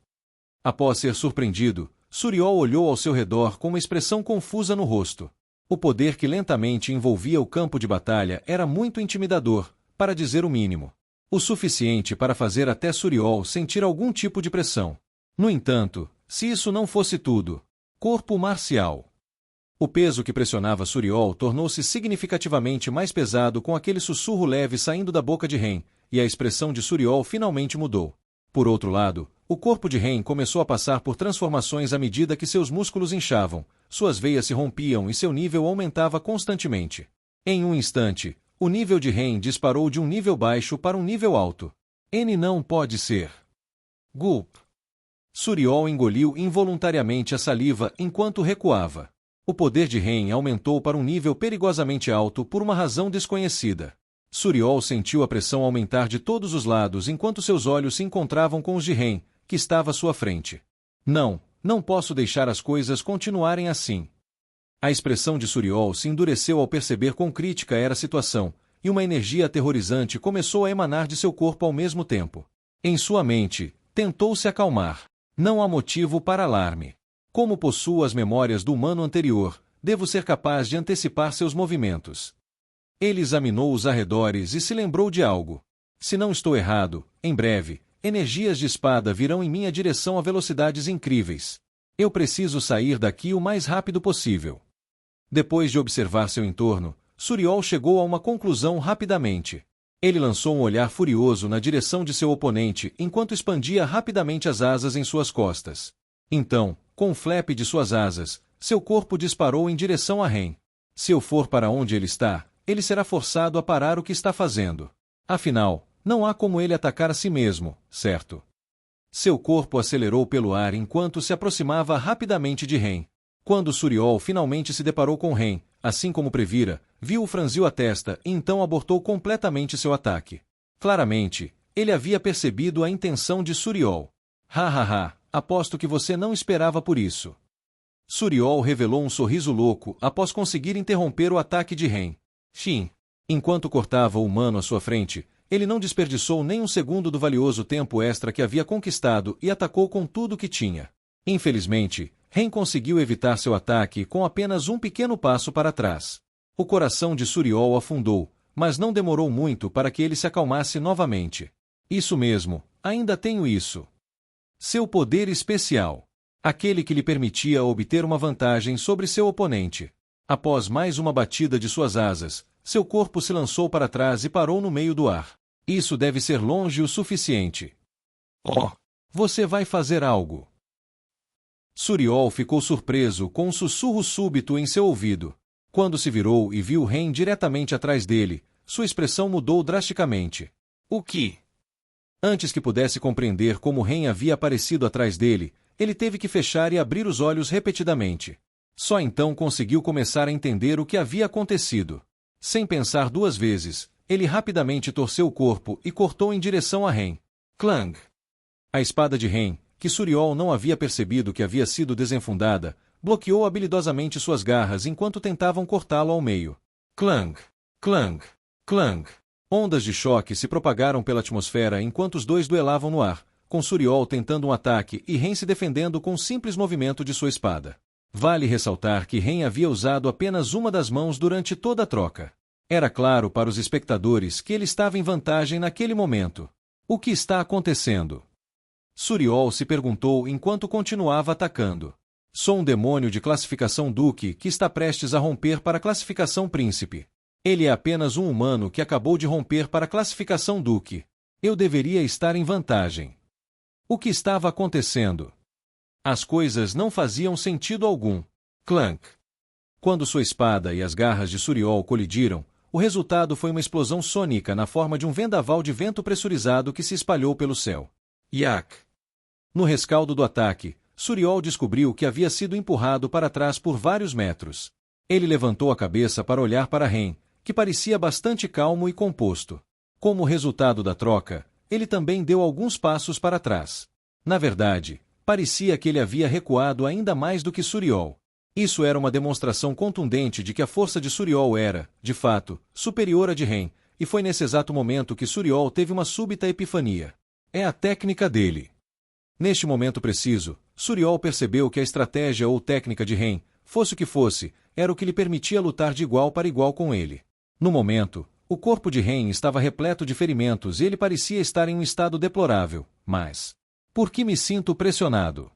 Após ser surpreendido, Suriol olhou ao seu redor com uma expressão confusa no rosto. O poder que lentamente envolvia o campo de batalha era muito intimidador, para dizer o mínimo. O suficiente para fazer até Suriol sentir algum tipo de pressão. No entanto, se isso não fosse tudo, corpo marcial. O peso que pressionava Suriol tornou-se significativamente mais pesado com aquele sussurro leve saindo da boca de Ren, e a expressão de Suriol finalmente mudou. Por outro lado, O corpo de Ren começou a passar por transformações à medida que seus músculos inchavam, suas veias se rompiam e seu nível aumentava constantemente. Em um instante, o nível de Ren disparou de um nível baixo para um nível alto. N não pode ser. Gulp. Suriol engoliu involuntariamente a saliva enquanto recuava. O poder de Ren aumentou para um nível perigosamente alto por uma razão desconhecida. Suriol sentiu a pressão aumentar de todos os lados enquanto seus olhos se encontravam com os de Ren, que estava à sua frente. Não posso deixar as coisas continuarem assim. A expressão de Suriol se endureceu ao perceber quão crítica era a situação, e uma energia aterrorizante começou a emanar de seu corpo ao mesmo tempo. Em sua mente, tentou se acalmar. Não há motivo para alarme. Como possuo as memórias do humano anterior, devo ser capaz de antecipar seus movimentos. Ele examinou os arredores e se lembrou de algo. Se não estou errado, em breve, energias de espada virão em minha direção a velocidades incríveis. Eu preciso sair daqui o mais rápido possível. Depois de observar seu entorno, Suriol chegou a uma conclusão rapidamente. Ele lançou um olhar furioso na direção de seu oponente enquanto expandia rapidamente as asas em suas costas. Então, com o flap de suas asas, seu corpo disparou em direção a Ren. Se eu for para onde ele está, ele será forçado a parar o que está fazendo. Afinal, não há como ele atacar a si mesmo, certo? Seu corpo acelerou pelo ar enquanto se aproximava rapidamente de Ren. Quando Suriol finalmente se deparou com Ren, assim como previra, viu-o franziu a testa e então abortou completamente seu ataque. Claramente, ele havia percebido a intenção de Suriol. Aposto que você não esperava por isso. Suriol revelou um sorriso louco após conseguir interromper o ataque de Ren. Enquanto cortava o humano à sua frente, ele não desperdiçou nem um segundo do valioso tempo extra que havia conquistado e atacou com tudo o que tinha. Infelizmente, Ren conseguiu evitar seu ataque com apenas um pequeno passo para trás. O coração de Suriol afundou, mas não demorou muito para que ele se acalmasse novamente. Isso mesmo, ainda tenho isso. Seu poder especial. Aquele que lhe permitia obter uma vantagem sobre seu oponente. Após mais uma batida de suas asas, seu corpo se lançou para trás e parou no meio do ar. Isso deve ser longe o suficiente. Você vai fazer algo. Suriol ficou surpreso com um sussurro súbito em seu ouvido. Quando se virou e viu Ren diretamente atrás dele, sua expressão mudou drasticamente. O que? Antes que pudesse compreender como Ren havia aparecido atrás dele, ele teve que fechar e abrir os olhos repetidamente. Só então conseguiu começar a entender o que havia acontecido. Sem pensar duas vezes, ele rapidamente torceu o corpo e cortou em direção a Ren. Clang! A espada de Ren, que Suriol não havia percebido que havia sido desenfundada, bloqueou habilidosamente suas garras enquanto tentavam cortá-lo ao meio. Clang! Clang! Clang! Ondas de choque se propagaram pela atmosfera enquanto os dois duelavam no ar, com Suriol tentando um ataque e Ren se defendendo com um simples movimento de sua espada. Vale ressaltar que Ren havia usado apenas uma das mãos durante toda a troca. Era claro para os espectadores que ele estava em vantagem naquele momento. O que está acontecendo? Suriol se perguntou enquanto continuava atacando. Sou um demônio de classificação Duque que está prestes a romper para a classificação Príncipe. Ele é apenas um humano que acabou de romper para a classificação Duque. Eu deveria estar em vantagem. O que estava acontecendo? As coisas não faziam sentido algum. Clank! Quando sua espada e as garras de Suriol colidiram, o resultado foi uma explosão sônica na forma de um vendaval de vento pressurizado que se espalhou pelo céu. Yak! No rescaldo do ataque, Suriol descobriu que havia sido empurrado para trás por vários metros. Ele levantou a cabeça para olhar para Ren, que parecia bastante calmo e composto. Como resultado da troca, ele também deu alguns passos para trás. Na verdade, parecia que ele havia recuado ainda mais do que Suriol. Isso era uma demonstração contundente de que a força de Suriol era, de fato, superior à de Ren, e foi nesse exato momento que Suriol teve uma súbita epifania. É a técnica dele. Neste momento preciso, Suriol percebeu que a estratégia ou técnica de Ren, fosse o que fosse, era o que lhe permitia lutar de igual para igual com ele. No momento, o corpo de Ren estava repleto de ferimentos e ele parecia estar em um estado deplorável, mas... Por que me sinto pressionado?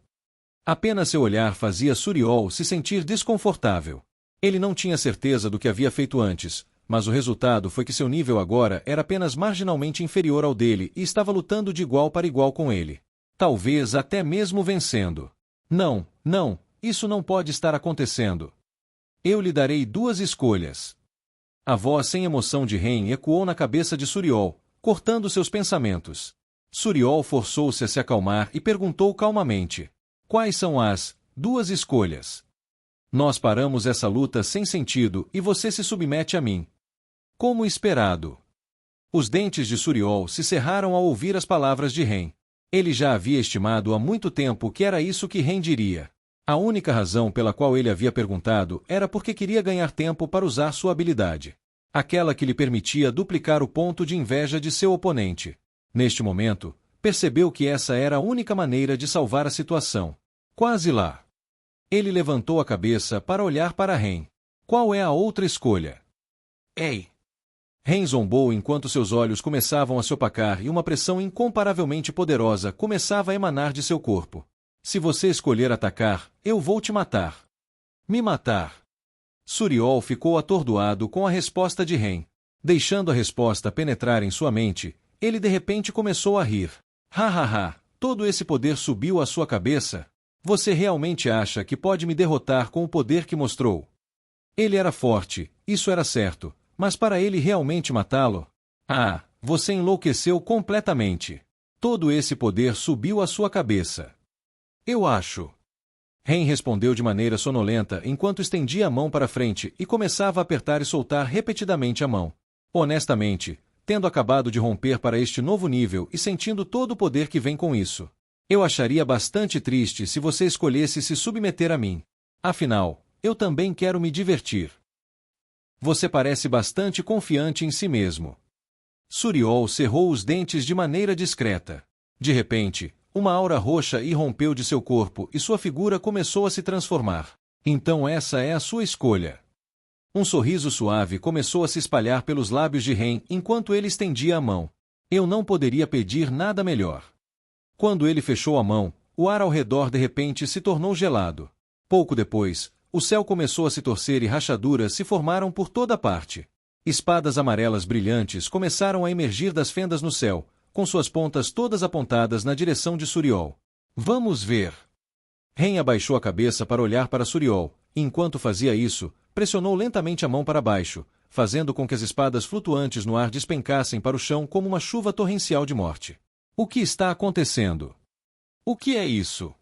Apenas seu olhar fazia Suriol se sentir desconfortável. Ele não tinha certeza do que havia feito antes, mas o resultado foi que seu nível agora era apenas marginalmente inferior ao dele e estava lutando de igual para igual com ele. Talvez até mesmo vencendo. Não, não, isso não pode estar acontecendo. Eu lhe darei duas escolhas. A voz sem emoção de Ren ecoou na cabeça de Suriol, cortando seus pensamentos. Suriol forçou-se a se acalmar e perguntou calmamente: quais são as duas escolhas? Nós paramos essa luta sem sentido e você se submete a mim. Como esperado. Os dentes de Suriol se cerraram ao ouvir as palavras de Ren. Ele já havia estimado há muito tempo que era isso que Ren diria. A única razão pela qual ele havia perguntado era porque queria ganhar tempo para usar sua habilidade. Aquela que lhe permitia duplicar o ponto de inveja de seu oponente. Neste momento, percebeu que essa era a única maneira de salvar a situação. Quase lá. Ele levantou a cabeça para olhar para Ren. Qual é a outra escolha? Ei! Ren zombou enquanto seus olhos começavam a se opacar e uma pressão incomparavelmente poderosa começava a emanar de seu corpo. Se você escolher atacar, eu vou te matar. Me matar. Suriol ficou atordoado com a resposta de Ren. Deixando a resposta penetrar em sua mente, ele de repente começou a rir. Ha ha ha, todo esse poder subiu à sua cabeça? Você realmente acha que pode me derrotar com o poder que mostrou? Ele era forte, isso era certo, mas para ele realmente matá-lo? Ah, você enlouqueceu completamente. Todo esse poder subiu à sua cabeça. Eu acho. Ren respondeu de maneira sonolenta enquanto estendia a mão para frente e começava a apertar e soltar repetidamente a mão. Honestamente, tendo acabado de romper para este novo nível e sentindo todo o poder que vem com isso, eu acharia bastante triste se você escolhesse se submeter a mim. Afinal, eu também quero me divertir. Você parece bastante confiante em si mesmo. Suriol cerrou os dentes de maneira discreta. De repente, uma aura roxa irrompeu de seu corpo e sua figura começou a se transformar. Então essa é a sua escolha. Um sorriso suave começou a se espalhar pelos lábios de Ren enquanto ele estendia a mão. Eu não poderia pedir nada melhor. Quando ele fechou a mão, o ar ao redor de repente se tornou gelado. Pouco depois, o céu começou a se torcer e rachaduras se formaram por toda parte. Espadas amarelas brilhantes começaram a emergir das fendas no céu, com suas pontas todas apontadas na direção de Suriol. Vamos ver. Ren abaixou a cabeça para olhar para Suriol, e enquanto fazia isso, pressionou lentamente a mão para baixo, fazendo com que as espadas flutuantes no ar despencassem para o chão como uma chuva torrencial de morte. O que está acontecendo? O que é isso?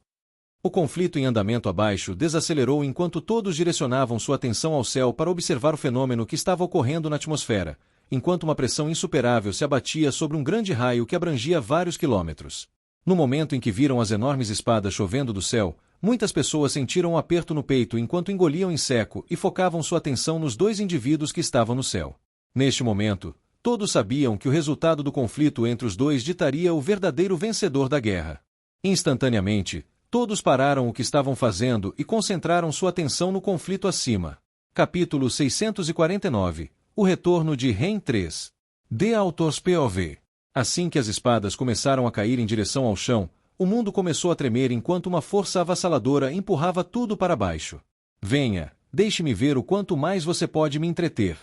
O conflito em andamento abaixo desacelerou enquanto todos direcionavam sua atenção ao céu para observar o fenômeno que estava ocorrendo na atmosfera, enquanto uma pressão insuperável se abatia sobre um grande raio que abrangia vários quilômetros. No momento em que viram as enormes espadas chovendo do céu, muitas pessoas sentiram um aperto no peito enquanto engoliam em seco e focavam sua atenção nos dois indivíduos que estavam no céu. Neste momento, todos sabiam que o resultado do conflito entre os dois ditaria o verdadeiro vencedor da guerra. Instantaneamente, todos pararam o que estavam fazendo e concentraram sua atenção no conflito acima. Capítulo 649. O retorno de Ren 3. The Author's POV. Assim que as espadas começaram a cair em direção ao chão, o mundo começou a tremer enquanto uma força avassaladora empurrava tudo para baixo. Venha, deixe-me ver o quanto mais você pode me entreter.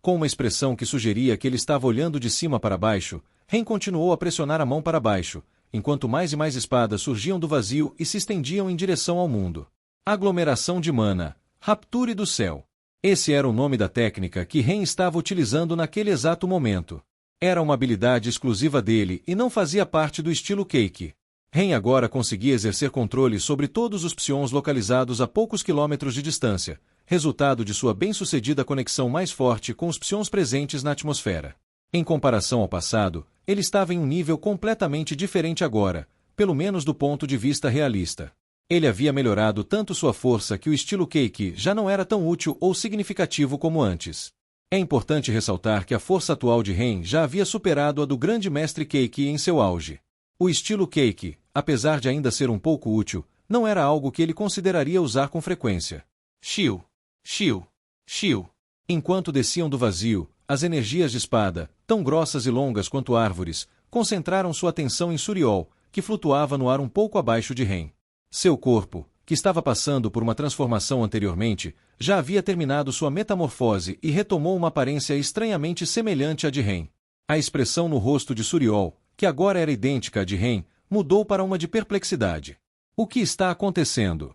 Com uma expressão que sugeria que ele estava olhando de cima para baixo, Ren continuou a pressionar a mão para baixo, enquanto mais e mais espadas surgiam do vazio e se estendiam em direção ao mundo. Aglomeração de mana, Rapture do Céu. Esse era o nome da técnica que Ren estava utilizando naquele exato momento. Era uma habilidade exclusiva dele e não fazia parte do estilo Keiki. Ren agora conseguia exercer controle sobre todos os psions localizados a poucos quilômetros de distância, resultado de sua bem-sucedida conexão mais forte com os psions presentes na atmosfera. Em comparação ao passado, ele estava em um nível completamente diferente agora, pelo menos do ponto de vista realista. Ele havia melhorado tanto sua força que o estilo Keiki já não era tão útil ou significativo como antes. É importante ressaltar que a força atual de Ren já havia superado a do grande mestre Keiki em seu auge. O estilo Keiki, apesar de ainda ser um pouco útil, não era algo que ele consideraria usar com frequência. Shiu, shiu, shiu. Enquanto desciam do vazio, as energias de espada, tão grossas e longas quanto árvores, concentraram sua atenção em Suriol, que flutuava no ar um pouco abaixo de Ren. Seu corpo, que estava passando por uma transformação anteriormente, já havia terminado sua metamorfose e retomou uma aparência estranhamente semelhante à de Ren. A expressão no rosto de Suriol, que agora era idêntica à de Ren, mudou para uma de perplexidade. O que está acontecendo?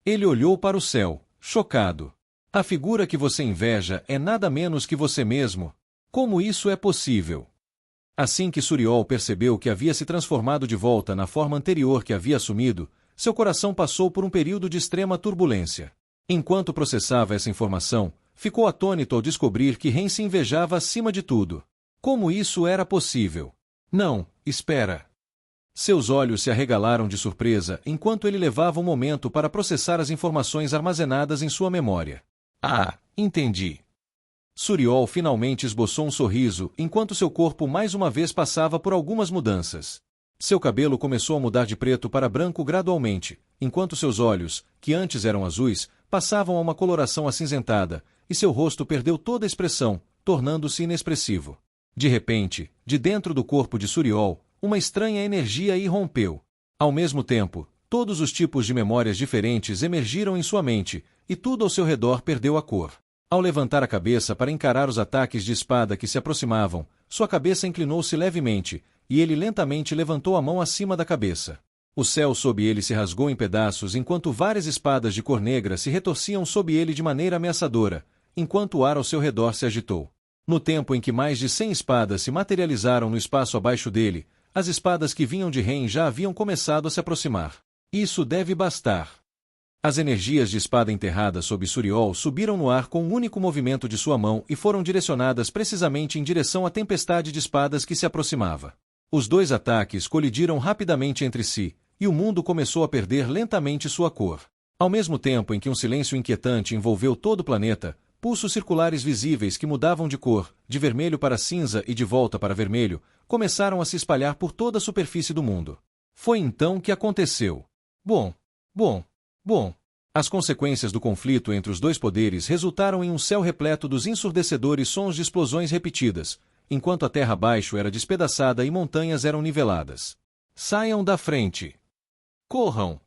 Ele olhou para o céu, chocado. A figura que você inveja é nada menos que você mesmo. Como isso é possível? Assim que Suriol percebeu que havia se transformado de volta na forma anterior que havia assumido, seu coração passou por um período de extrema turbulência. Enquanto processava essa informação, ficou atônito ao descobrir que Ren se invejava acima de tudo. Como isso era possível? Não, espera. Seus olhos se arregalaram de surpresa enquanto ele levava um momento para processar as informações armazenadas em sua memória. Ah, entendi. Suriol finalmente esboçou um sorriso enquanto seu corpo mais uma vez passava por algumas mudanças. Seu cabelo começou a mudar de preto para branco gradualmente, enquanto seus olhos, que antes eram azuis, passavam a uma coloração acinzentada, e seu rosto perdeu toda a expressão, tornando-se inexpressivo. De repente, de dentro do corpo de Suriol, uma estranha energia irrompeu. Ao mesmo tempo, todos os tipos de memórias diferentes emergiram em sua mente, e tudo ao seu redor perdeu a cor. Ao levantar a cabeça para encarar os ataques de espada que se aproximavam, sua cabeça inclinou-se levemente, e ele lentamente levantou a mão acima da cabeça. O céu sob ele se rasgou em pedaços enquanto várias espadas de cor negra se retorciam sob ele de maneira ameaçadora, enquanto o ar ao seu redor se agitou. No tempo em que mais de 100 espadas se materializaram no espaço abaixo dele, as espadas que vinham de Ren já haviam começado a se aproximar. Isso deve bastar. As energias de espada enterrada sob Suriol subiram no ar com um único movimento de sua mão e foram direcionadas precisamente em direção à tempestade de espadas que se aproximava. Os dois ataques colidiram rapidamente entre si, e o mundo começou a perder lentamente sua cor. Ao mesmo tempo em que um silêncio inquietante envolveu todo o planeta, pulsos circulares visíveis que mudavam de cor, de vermelho para cinza e de volta para vermelho, começaram a se espalhar por toda a superfície do mundo. Foi então que aconteceu. Bom. As consequências do conflito entre os dois poderes resultaram em um céu repleto dos ensurdecedores sons de explosões repetidas, enquanto a terra abaixo era despedaçada e montanhas eram niveladas. Saiam da frente! Corram!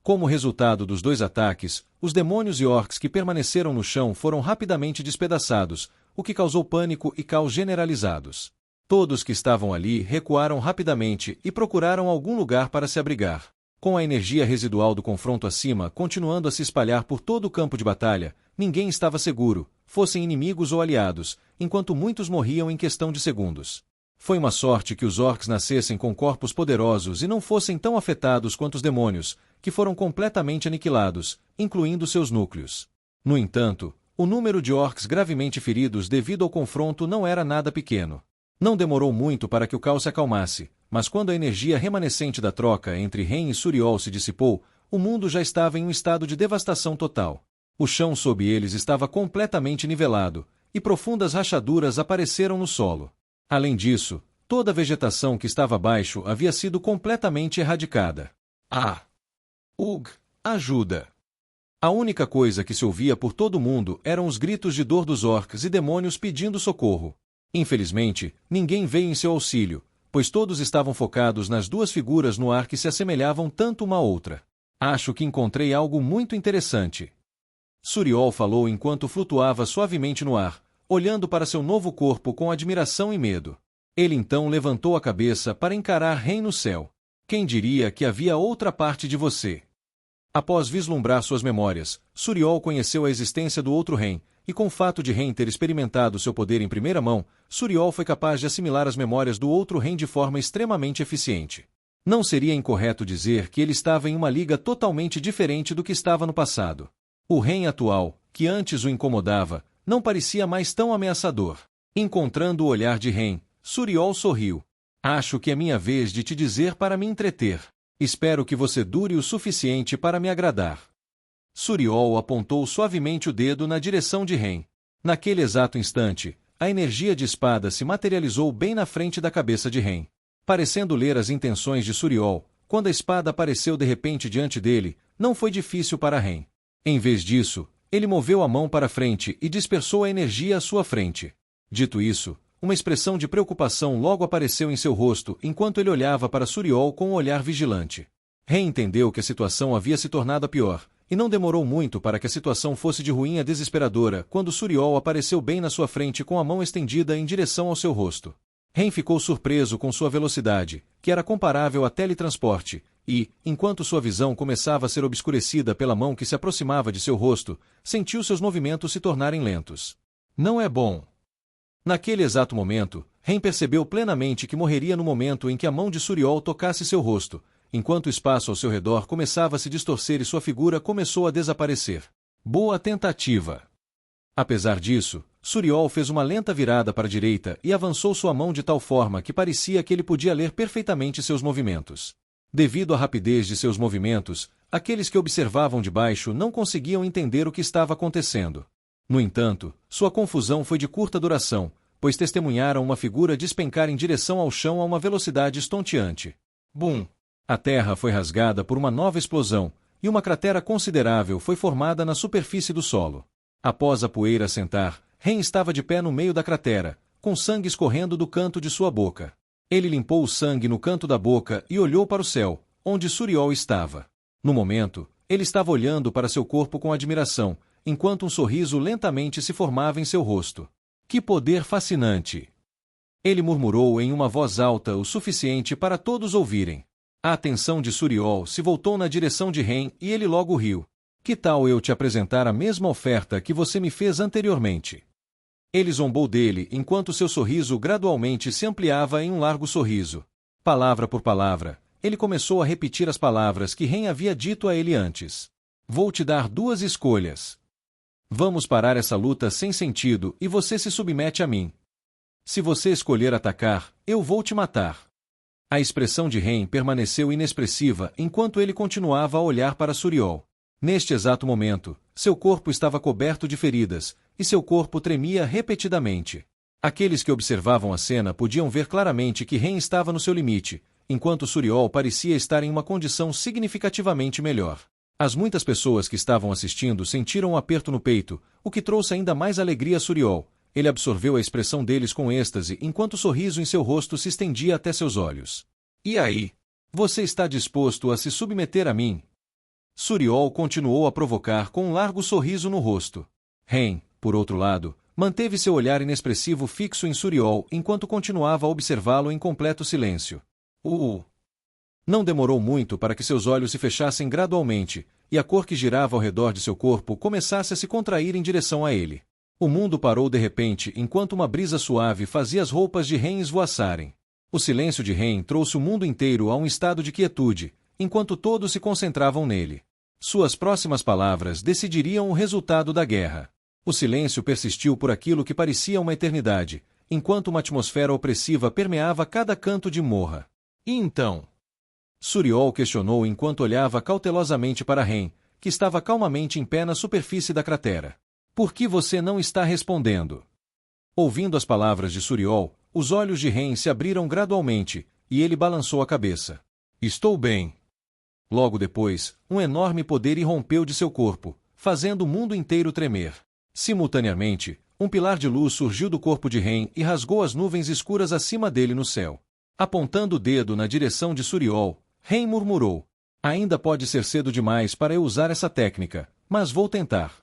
Como resultado dos dois ataques, os demônios e orcs que permaneceram no chão foram rapidamente despedaçados, o que causou pânico e caos generalizados. Todos que estavam ali recuaram rapidamente e procuraram algum lugar para se abrigar. Com a energia residual do confronto acima continuando a se espalhar por todo o campo de batalha, ninguém estava seguro, fossem inimigos ou aliados, enquanto muitos morriam em questão de segundos. Foi uma sorte que os orcs nascessem com corpos poderosos e não fossem tão afetados quanto os demônios, que foram completamente aniquilados, incluindo seus núcleos. No entanto, o número de orcs gravemente feridos devido ao confronto não era nada pequeno. Não demorou muito para que o caos se acalmasse, mas quando a energia remanescente da troca entre Ren e Suriol se dissipou, o mundo já estava em um estado de devastação total. O chão sob eles estava completamente nivelado, e profundas rachaduras apareceram no solo. Além disso, toda a vegetação que estava abaixo havia sido completamente erradicada. Ajuda! A única coisa que se ouvia por todo o mundo eram os gritos de dor dos orcs e demônios pedindo socorro. Infelizmente, ninguém veio em seu auxílio, pois todos estavam focados nas duas figuras no ar que se assemelhavam tanto uma à outra. Acho que encontrei algo muito interessante. Suriol falou enquanto flutuava suavemente no ar, olhando para seu novo corpo com admiração e medo. Ele então levantou a cabeça para encarar Ren no céu. Quem diria que havia outra parte de você? Após vislumbrar suas memórias, Suriol conheceu a existência do outro Ren, e com o fato de Ren ter experimentado seu poder em primeira mão, Suriol foi capaz de assimilar as memórias do outro Ren de forma extremamente eficiente. Não seria incorreto dizer que ele estava em uma liga totalmente diferente do que estava no passado. O Ren atual, que antes o incomodava, não parecia mais tão ameaçador. Encontrando o olhar de Ren, Suriol sorriu. Acho que é minha vez de te dizer para me entreter. Espero que você dure o suficiente para me agradar. Suriol apontou suavemente o dedo na direção de Ren. Naquele exato instante, a energia de espada se materializou bem na frente da cabeça de Ren. Parecendo ler as intenções de Suriol, quando a espada apareceu de repente diante dele, não foi difícil para Ren. Em vez disso, ele moveu a mão para frente e dispersou a energia à sua frente. Dito isso, uma expressão de preocupação logo apareceu em seu rosto enquanto ele olhava para Suriol com um olhar vigilante. Ren entendeu que a situação havia se tornado a pior, e não demorou muito para que a situação fosse de ruim a desesperadora quando Suriol apareceu bem na sua frente com a mão estendida em direção ao seu rosto. Ren ficou surpreso com sua velocidade, que era comparável a teletransporte, e, enquanto sua visão começava a ser obscurecida pela mão que se aproximava de seu rosto, sentiu seus movimentos se tornarem lentos. Não é bom. Naquele exato momento, Ren percebeu plenamente que morreria no momento em que a mão de Suriol tocasse seu rosto, enquanto o espaço ao seu redor começava a se distorcer e sua figura começou a desaparecer. Boa tentativa. Apesar disso, Suriol fez uma lenta virada para a direita e avançou sua mão de tal forma que parecia que ele podia ler perfeitamente seus movimentos. Devido à rapidez de seus movimentos, aqueles que observavam de baixo não conseguiam entender o que estava acontecendo. No entanto, sua confusão foi de curta duração, pois testemunharam uma figura despencar em direção ao chão a uma velocidade estonteante. Bum! A terra foi rasgada por uma nova explosão, e uma cratera considerável foi formada na superfície do solo. Após a poeira assentar, Ren estava de pé no meio da cratera, com sangue escorrendo do canto de sua boca. Ele limpou o sangue no canto da boca e olhou para o céu, onde Suriol estava. No momento, ele estava olhando para seu corpo com admiração, enquanto um sorriso lentamente se formava em seu rosto. Que poder fascinante! Ele murmurou em uma voz alta o suficiente para todos ouvirem. A atenção de Suriol se voltou na direção de Ren e ele logo riu. Que tal eu te apresentar a mesma oferta que você me fez anteriormente? Ele zombou dele enquanto seu sorriso gradualmente se ampliava em um largo sorriso. Palavra por palavra, ele começou a repetir as palavras que Ren havia dito a ele antes. Vou te dar duas escolhas. Vamos parar essa luta sem sentido e você se submete a mim. Se você escolher atacar, eu vou te matar. A expressão de Ren permaneceu inexpressiva enquanto ele continuava a olhar para Suriol. Neste exato momento, seu corpo estava coberto de feridas, e seu corpo tremia repetidamente. Aqueles que observavam a cena podiam ver claramente que Ren estava no seu limite, enquanto Suriol parecia estar em uma condição significativamente melhor. As muitas pessoas que estavam assistindo sentiram um aperto no peito, o que trouxe ainda mais alegria a Suriol. Ele absorveu a expressão deles com êxtase enquanto o sorriso em seu rosto se estendia até seus olhos. E aí? Você está disposto a se submeter a mim? Suriol continuou a provocar com um largo sorriso no rosto. Ren, por outro lado, manteve seu olhar inexpressivo fixo em Suriol enquanto continuava a observá-lo em completo silêncio. Não demorou muito para que seus olhos se fechassem gradualmente, e a cor que girava ao redor de seu corpo começasse a se contrair em direção a ele. O mundo parou de repente enquanto uma brisa suave fazia as roupas de Ren esvoaçarem. O silêncio de Ren trouxe o mundo inteiro a um estado de quietude, enquanto todos se concentravam nele. Suas próximas palavras decidiriam o resultado da guerra. O silêncio persistiu por aquilo que parecia uma eternidade, enquanto uma atmosfera opressiva permeava cada canto de Morra. E então? Suriol questionou enquanto olhava cautelosamente para Ren, que estava calmamente em pé na superfície da cratera. Por que você não está respondendo? Ouvindo as palavras de Suriol, os olhos de Ren se abriram gradualmente, e ele balançou a cabeça. Estou bem. Logo depois, um enorme poder irrompeu de seu corpo, fazendo o mundo inteiro tremer. Simultaneamente, um pilar de luz surgiu do corpo de Ren e rasgou as nuvens escuras acima dele no céu. Apontando o dedo na direção de Suriol, Ren murmurou. Ainda pode ser cedo demais para eu usar essa técnica, mas vou tentar.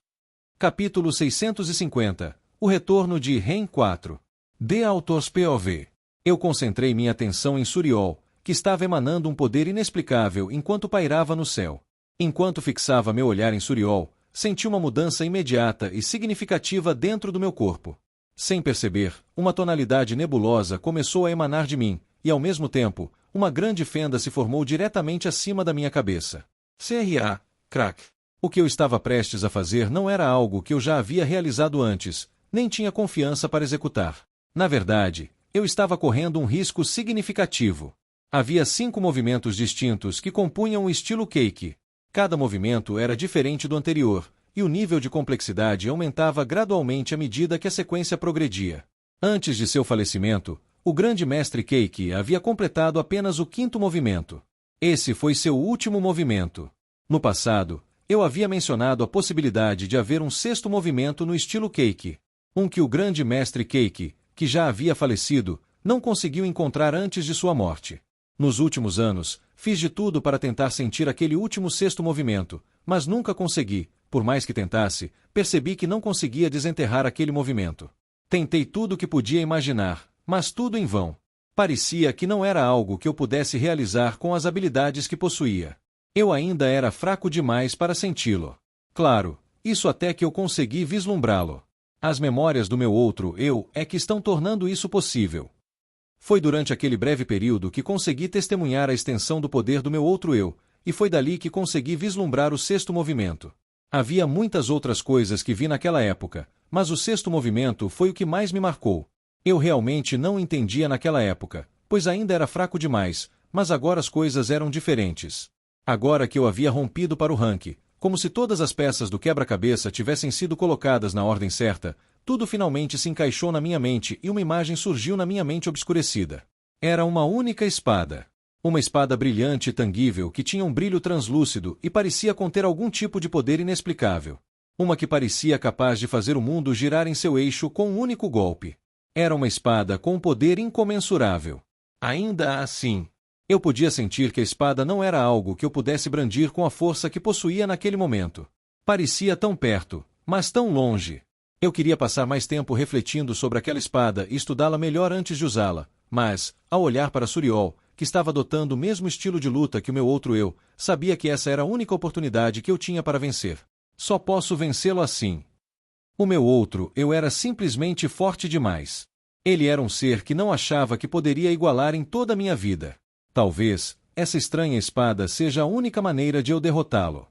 Capítulo 650. O retorno de Ren 4. The Author's POV. Eu concentrei minha atenção em Suriol, que estava emanando um poder inexplicável enquanto pairava no céu. Enquanto fixava meu olhar em Suriol, senti uma mudança imediata e significativa dentro do meu corpo. Sem perceber, uma tonalidade nebulosa começou a emanar de mim, e ao mesmo tempo, uma grande fenda se formou diretamente acima da minha cabeça. CRA, crack. O que eu estava prestes a fazer não era algo que eu já havia realizado antes, nem tinha confiança para executar. Na verdade, eu estava correndo um risco significativo. Havia 5 movimentos distintos que compunham o estilo Cake. Cada movimento era diferente do anterior, e o nível de complexidade aumentava gradualmente à medida que a sequência progredia. Antes de seu falecimento, o grande mestre Cake havia completado apenas o 5º movimento. Esse foi seu último movimento. No passado, eu havia mencionado a possibilidade de haver um 6º movimento no estilo Cake, um que o grande mestre Cake, que já havia falecido, não conseguiu encontrar antes de sua morte. Nos últimos anos, fiz de tudo para tentar sentir aquele último 6º movimento, mas nunca consegui. Por mais que tentasse, percebi que não conseguia desenterrar aquele movimento. Tentei tudo o que podia imaginar, mas tudo em vão. Parecia que não era algo que eu pudesse realizar com as habilidades que possuía. Eu ainda era fraco demais para senti-lo. Claro, isso até que eu consegui vislumbrá-lo. As memórias do meu outro eu é que estão tornando isso possível. Foi durante aquele breve período que consegui testemunhar a extensão do poder do meu outro eu, e foi dali que consegui vislumbrar o sexto movimento. Havia muitas outras coisas que vi naquela época, mas o sexto movimento foi o que mais me marcou. Eu realmente não entendia naquela época, pois ainda era fraco demais, mas agora as coisas eram diferentes. Agora que eu havia rompido para o ranking, como se todas as peças do quebra-cabeça tivessem sido colocadas na ordem certa, tudo finalmente se encaixou na minha mente e uma imagem surgiu na minha mente obscurecida. Era uma única espada. Uma espada brilhante e tangível que tinha um brilho translúcido e parecia conter algum tipo de poder inexplicável. Uma que parecia capaz de fazer o mundo girar em seu eixo com um único golpe. Era uma espada com um poder incomensurável. Ainda assim, eu podia sentir que a espada não era algo que eu pudesse brandir com a força que possuía naquele momento. Parecia tão perto, mas tão longe. Eu queria passar mais tempo refletindo sobre aquela espada e estudá-la melhor antes de usá-la, mas, ao olhar para Suriol, que estava adotando o mesmo estilo de luta que o meu outro eu, sabia que essa era a única oportunidade que eu tinha para vencer. Só posso vencê-lo assim. O meu outro eu era simplesmente forte demais. Ele era um ser que não achava que poderia igualar em toda a minha vida. Talvez, essa estranha espada seja a única maneira de eu derrotá-lo.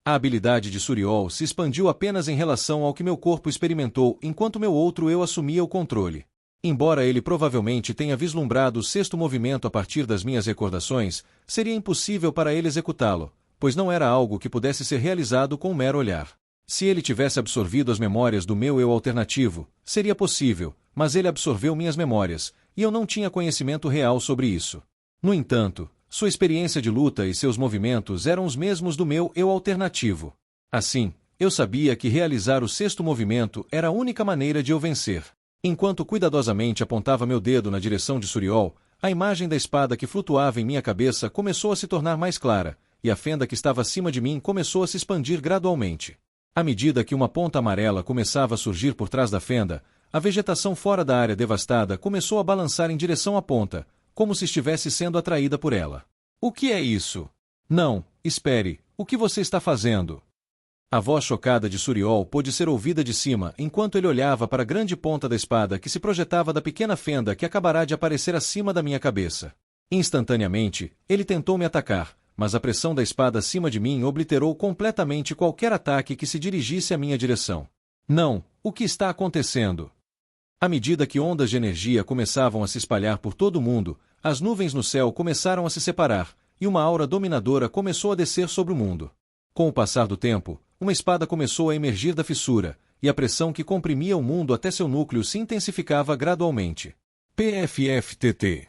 A habilidade de Suriol se expandiu apenas em relação ao que meu corpo experimentou enquanto meu outro eu assumia o controle. Embora ele provavelmente tenha vislumbrado o sexto movimento a partir das minhas recordações, seria impossível para ele executá-lo, pois não era algo que pudesse ser realizado com um mero olhar. Se ele tivesse absorvido as memórias do meu eu alternativo, seria possível, mas ele absorveu minhas memórias, e eu não tinha conhecimento real sobre isso. No entanto, sua experiência de luta e seus movimentos eram os mesmos do meu eu alternativo. Assim, eu sabia que realizar o sexto movimento era a única maneira de eu vencer. Enquanto cuidadosamente apontava meu dedo na direção de Suriol, a imagem da espada que flutuava em minha cabeça começou a se tornar mais clara, e a fenda que estava acima de mim começou a se expandir gradualmente. À medida que uma ponta amarela começava a surgir por trás da fenda, a vegetação fora da área devastada começou a balançar em direção à ponta, como se estivesse sendo atraída por ela. O que é isso? Não, espere, o que você está fazendo? A voz chocada de Suriol pôde ser ouvida de cima enquanto ele olhava para a grande ponta da espada que se projetava da pequena fenda que acabará de aparecer acima da minha cabeça. Instantaneamente, ele tentou me atacar, mas a pressão da espada acima de mim obliterou completamente qualquer ataque que se dirigisse à minha direção. Não, o que está acontecendo? À medida que ondas de energia começavam a se espalhar por todo o mundo, as nuvens no céu começaram a se separar, e uma aura dominadora começou a descer sobre o mundo. Com o passar do tempo, uma espada começou a emergir da fissura, e a pressão que comprimia o mundo até seu núcleo se intensificava gradualmente. PFFTT.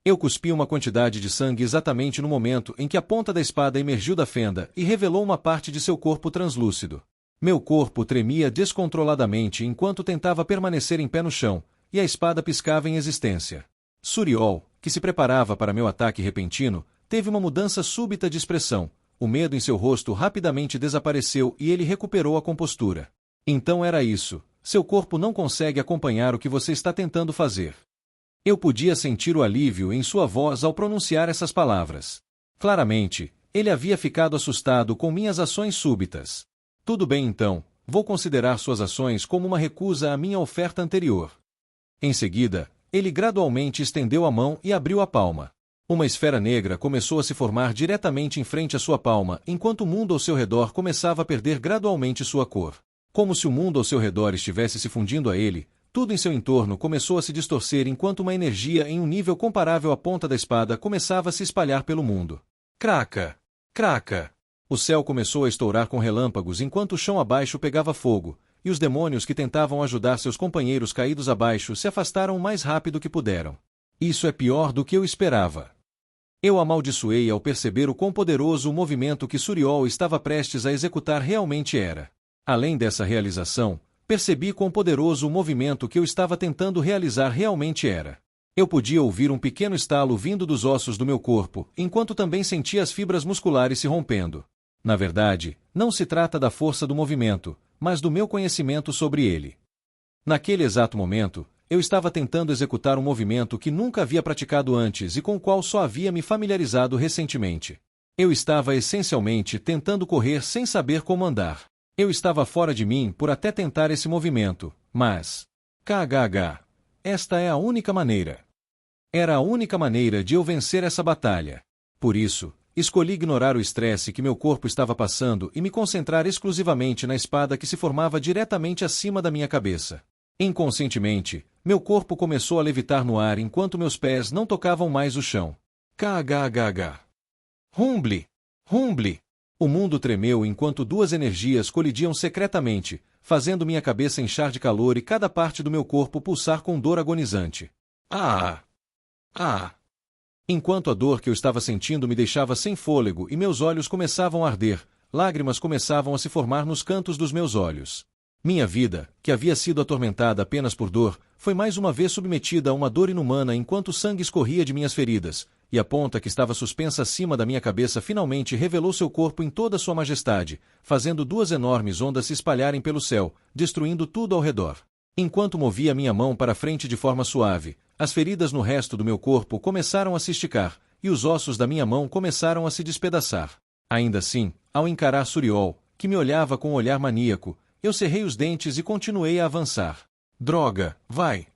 Eu cuspi uma quantidade de sangue exatamente no momento em que a ponta da espada emergiu da fenda e revelou uma parte de seu corpo translúcido. Meu corpo tremia descontroladamente enquanto tentava permanecer em pé no chão, e a espada piscava em existência. Suriol, que se preparava para meu ataque repentino, teve uma mudança súbita de expressão. O medo em seu rosto rapidamente desapareceu e ele recuperou a compostura. Então era isso. Seu corpo não consegue acompanhar o que você está tentando fazer. Eu podia sentir o alívio em sua voz ao pronunciar essas palavras. Claramente, ele havia ficado assustado com minhas ações súbitas. Tudo bem então, vou considerar suas ações como uma recusa à minha oferta anterior. Em seguida, ele gradualmente estendeu a mão e abriu a palma. Uma esfera negra começou a se formar diretamente em frente à sua palma, enquanto o mundo ao seu redor começava a perder gradualmente sua cor. Como se o mundo ao seu redor estivesse se fundindo a ele, tudo em seu entorno começou a se distorcer enquanto uma energia em um nível comparável à ponta da espada começava a se espalhar pelo mundo. Craca! Craca! O céu começou a estourar com relâmpagos enquanto o chão abaixo pegava fogo, e os demônios que tentavam ajudar seus companheiros caídos abaixo se afastaram o mais rápido que puderam. Isso é pior do que eu esperava. Eu amaldiçoei ao perceber o quão poderoso o movimento que Suriol estava prestes a executar realmente era. Além dessa realização, percebi quão poderoso o movimento que eu estava tentando realizar realmente era. Eu podia ouvir um pequeno estalo vindo dos ossos do meu corpo, enquanto também sentia as fibras musculares se rompendo. Na verdade, não se trata da força do movimento, mas do meu conhecimento sobre ele. Naquele exato momento, eu estava tentando executar um movimento que nunca havia praticado antes e com o qual só havia me familiarizado recentemente. Eu estava essencialmente tentando correr sem saber como andar. Eu estava fora de mim por até tentar esse movimento, mas... KHH. Esta é a única maneira. Era a única maneira de eu vencer essa batalha. Por isso, escolhi ignorar o estresse que meu corpo estava passando e me concentrar exclusivamente na espada que se formava diretamente acima da minha cabeça. Inconscientemente, meu corpo começou a levitar no ar enquanto meus pés não tocavam mais o chão. KHHH. Rumble! Rumble! O mundo tremeu enquanto duas energias colidiam secretamente, fazendo minha cabeça inchar de calor e cada parte do meu corpo pulsar com dor agonizante. Ah! Ah! Enquanto a dor que eu estava sentindo me deixava sem fôlego e meus olhos começavam a arder, lágrimas começavam a se formar nos cantos dos meus olhos. Minha vida, que havia sido atormentada apenas por dor, foi mais uma vez submetida a uma dor inumana enquanto o sangue escorria de minhas feridas, e a ponta que estava suspensa acima da minha cabeça finalmente revelou seu corpo em toda sua majestade, fazendo duas enormes ondas se espalharem pelo céu, destruindo tudo ao redor. Enquanto movia minha mão para frente de forma suave, as feridas no resto do meu corpo começaram a se esticar, e os ossos da minha mão começaram a se despedaçar. Ainda assim, ao encarar Suriol, que me olhava com um olhar maníaco, eu cerrei os dentes e continuei a avançar. Droga, vai!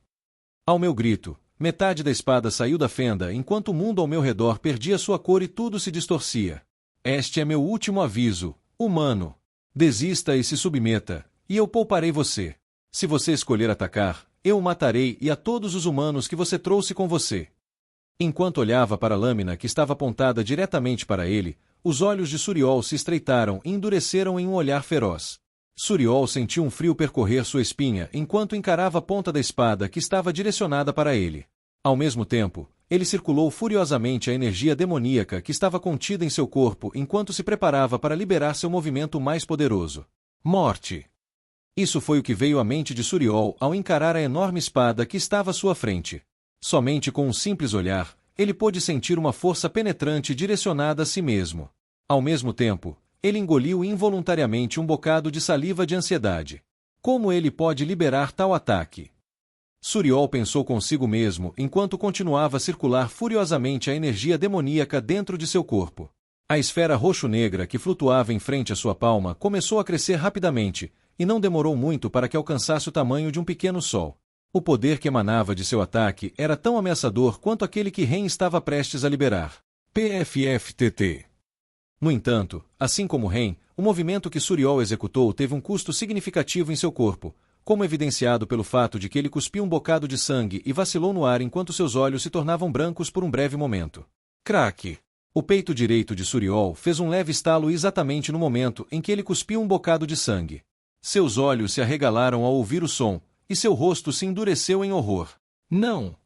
Ao meu grito, metade da espada saiu da fenda enquanto o mundo ao meu redor perdia sua cor e tudo se distorcia. Este é meu último aviso, humano. Desista e se submeta, e eu pouparei você. Se você escolher atacar, eu o matarei e a todos os humanos que você trouxe com você. Enquanto olhava para a lâmina que estava apontada diretamente para ele, os olhos de Suriol se estreitaram e endureceram em um olhar feroz. Suriol sentiu um frio percorrer sua espinha enquanto encarava a ponta da espada que estava direcionada para ele. Ao mesmo tempo, ele circulou furiosamente a energia demoníaca que estava contida em seu corpo enquanto se preparava para liberar seu movimento mais poderoso. Morte! Isso foi o que veio à mente de Suriol ao encarar a enorme espada que estava à sua frente. Somente com um simples olhar, ele pôde sentir uma força penetrante direcionada a si mesmo. Ao mesmo tempo, ele engoliu involuntariamente um bocado de saliva de ansiedade. Como ele pode liberar tal ataque? Suriol pensou consigo mesmo enquanto continuava a circular furiosamente a energia demoníaca dentro de seu corpo. A esfera roxo-negra que flutuava em frente à sua palma começou a crescer rapidamente, e não demorou muito para que alcançasse o tamanho de um pequeno sol. O poder que emanava de seu ataque era tão ameaçador quanto aquele que Ren estava prestes a liberar. PFFTT. No entanto, assim como Ren, o movimento que Suriol executou teve um custo significativo em seu corpo, como evidenciado pelo fato de que ele cuspiu um bocado de sangue e vacilou no ar enquanto seus olhos se tornavam brancos por um breve momento. Craque! O peito direito de Suriol fez um leve estalo exatamente no momento em que ele cuspiu um bocado de sangue. Seus olhos se arregalaram ao ouvir o som, e seu rosto se endureceu em horror. Não!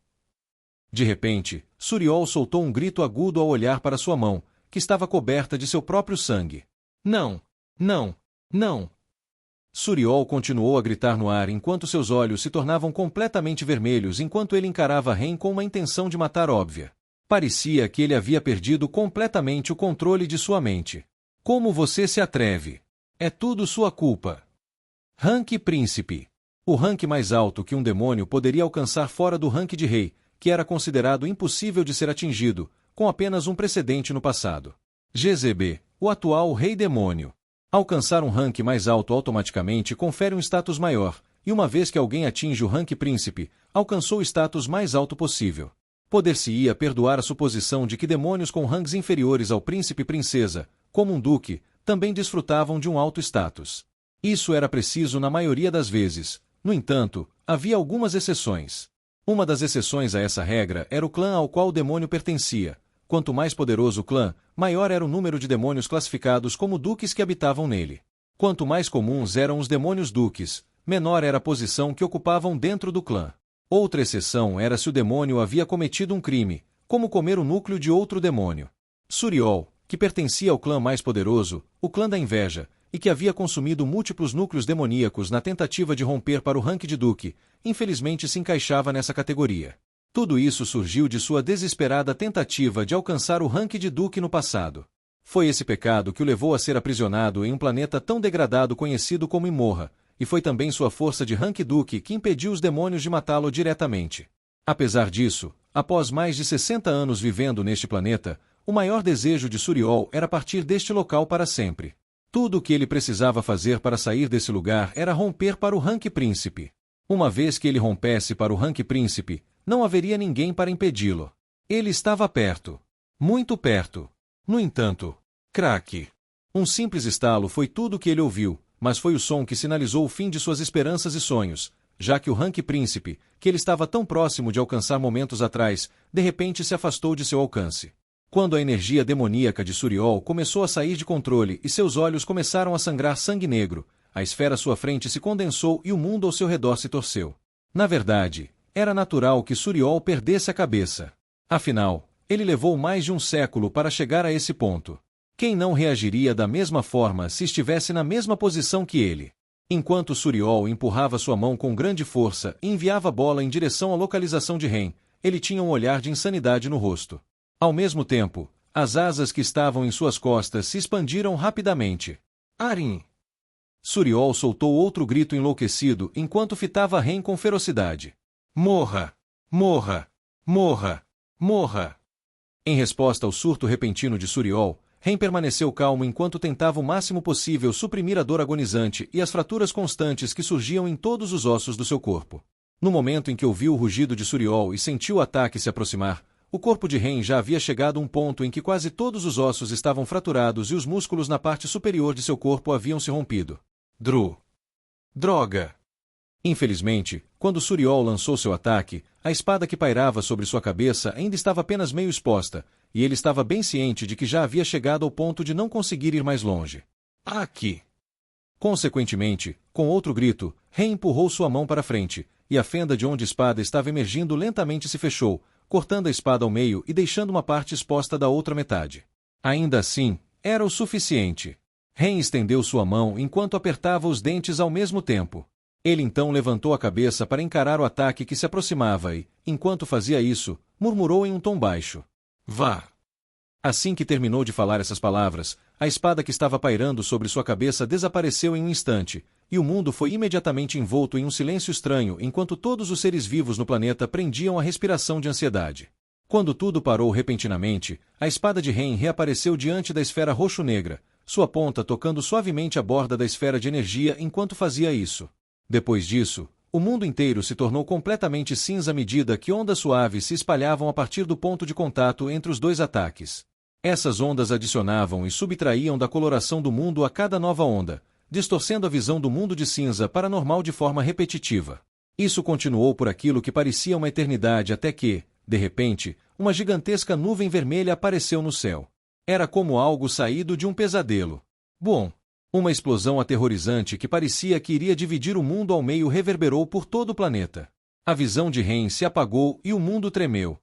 De repente, Suriol soltou um grito agudo ao olhar para sua mão, que estava coberta de seu próprio sangue. Não! Não! Não! Suriol continuou a gritar no ar enquanto seus olhos se tornavam completamente vermelhos enquanto ele encarava Ren com uma intenção de matar óbvia. Parecia que ele havia perdido completamente o controle de sua mente. Como você se atreve? É tudo sua culpa. Rank Príncipe. O rank mais alto que um demônio poderia alcançar fora do rank de rei, que era considerado impossível de ser atingido, com apenas um precedente no passado. GZB, o atual Rei Demônio. Alcançar um rank mais alto automaticamente confere um status maior, e uma vez que alguém atinge o rank Príncipe, alcançou o status mais alto possível. Poder-se-ia perdoar a suposição de que demônios com ranks inferiores ao Príncipe-Princesa, como um Duque, também desfrutavam de um alto status. Isso era preciso na maioria das vezes. No entanto, havia algumas exceções. Uma das exceções a essa regra era o clã ao qual o demônio pertencia. Quanto mais poderoso o clã, maior era o número de demônios classificados como duques que habitavam nele. Quanto mais comuns eram os demônios duques, menor era a posição que ocupavam dentro do clã. Outra exceção era se o demônio havia cometido um crime, como comer o núcleo de outro demônio. Suriol, que pertencia ao clã mais poderoso, o clã da inveja, e que havia consumido múltiplos núcleos demoníacos na tentativa de romper para o rank de duque, infelizmente se encaixava nessa categoria. Tudo isso surgiu de sua desesperada tentativa de alcançar o rank de duque no passado. Foi esse pecado que o levou a ser aprisionado em um planeta tão degradado conhecido como Imorra, e foi também sua força de Rank-Duke que impediu os demônios de matá-lo diretamente. Apesar disso, após mais de 60 anos vivendo neste planeta, o maior desejo de Suriol era partir deste local para sempre. Tudo o que ele precisava fazer para sair desse lugar era romper para o Rank Príncipe. Uma vez que ele rompesse para o Rank Príncipe, não haveria ninguém para impedi-lo. Ele estava perto. Muito perto. No entanto, craque! Um simples estalo foi tudo o que ele ouviu, mas foi o som que sinalizou o fim de suas esperanças e sonhos, já que o Rank Príncipe, que ele estava tão próximo de alcançar momentos atrás, de repente se afastou de seu alcance. Quando a energia demoníaca de Suriol começou a sair de controle e seus olhos começaram a sangrar sangue negro, a esfera à sua frente se condensou e o mundo ao seu redor se torceu. Na verdade, era natural que Suriol perdesse a cabeça. Afinal, ele levou mais de um século para chegar a esse ponto. Quem não reagiria da mesma forma se estivesse na mesma posição que ele? Enquanto Suriol empurrava sua mão com grande força e enviava a bola em direção à localização de Ren, ele tinha um olhar de insanidade no rosto. Ao mesmo tempo, as asas que estavam em suas costas se expandiram rapidamente. Arin! Suriol soltou outro grito enlouquecido enquanto fitava Ren com ferocidade. Morra! Morra! Morra! Morra! Em resposta ao surto repentino de Suriol, Ren permaneceu calmo enquanto tentava o máximo possível suprimir a dor agonizante e as fraturas constantes que surgiam em todos os ossos do seu corpo. No momento em que ouviu o rugido de Suriol e sentiu o ataque se aproximar, o corpo de Ren já havia chegado a um ponto em que quase todos os ossos estavam fraturados e os músculos na parte superior de seu corpo haviam se rompido. Droga! Infelizmente, quando Suriol lançou seu ataque, a espada que pairava sobre sua cabeça ainda estava apenas meio exposta, e ele estava bem ciente de que já havia chegado ao ponto de não conseguir ir mais longe. Aqui! Consequentemente, com outro grito, Ren empurrou sua mão para frente, e a fenda de onde a espada estava emergindo lentamente se fechou, cortando a espada ao meio e deixando uma parte exposta da outra metade. Ainda assim, era o suficiente. Ren estendeu sua mão enquanto apertava os dentes ao mesmo tempo. Ele então levantou a cabeça para encarar o ataque que se aproximava e, enquanto fazia isso, murmurou em um tom baixo. Vá! Assim que terminou de falar essas palavras, a espada que estava pairando sobre sua cabeça desapareceu em um instante, e o mundo foi imediatamente envolto em um silêncio estranho enquanto todos os seres vivos no planeta prendiam a respiração de ansiedade. Quando tudo parou repentinamente, a espada de Ren reapareceu diante da esfera roxo-negra, sua ponta tocando suavemente a borda da esfera de energia enquanto fazia isso. Depois disso, o mundo inteiro se tornou completamente cinza à medida que ondas suaves se espalhavam a partir do ponto de contato entre os dois ataques. Essas ondas adicionavam e subtraíam da coloração do mundo a cada nova onda, distorcendo a visão do mundo de cinza para normal de forma repetitiva. Isso continuou por aquilo que parecia uma eternidade até que, de repente, uma gigantesca nuvem vermelha apareceu no céu. Era como algo saído de um pesadelo. Bom! Uma explosão aterrorizante que parecia que iria dividir o mundo ao meio reverberou por todo o planeta. A visão de Ren se apagou e o mundo tremeu.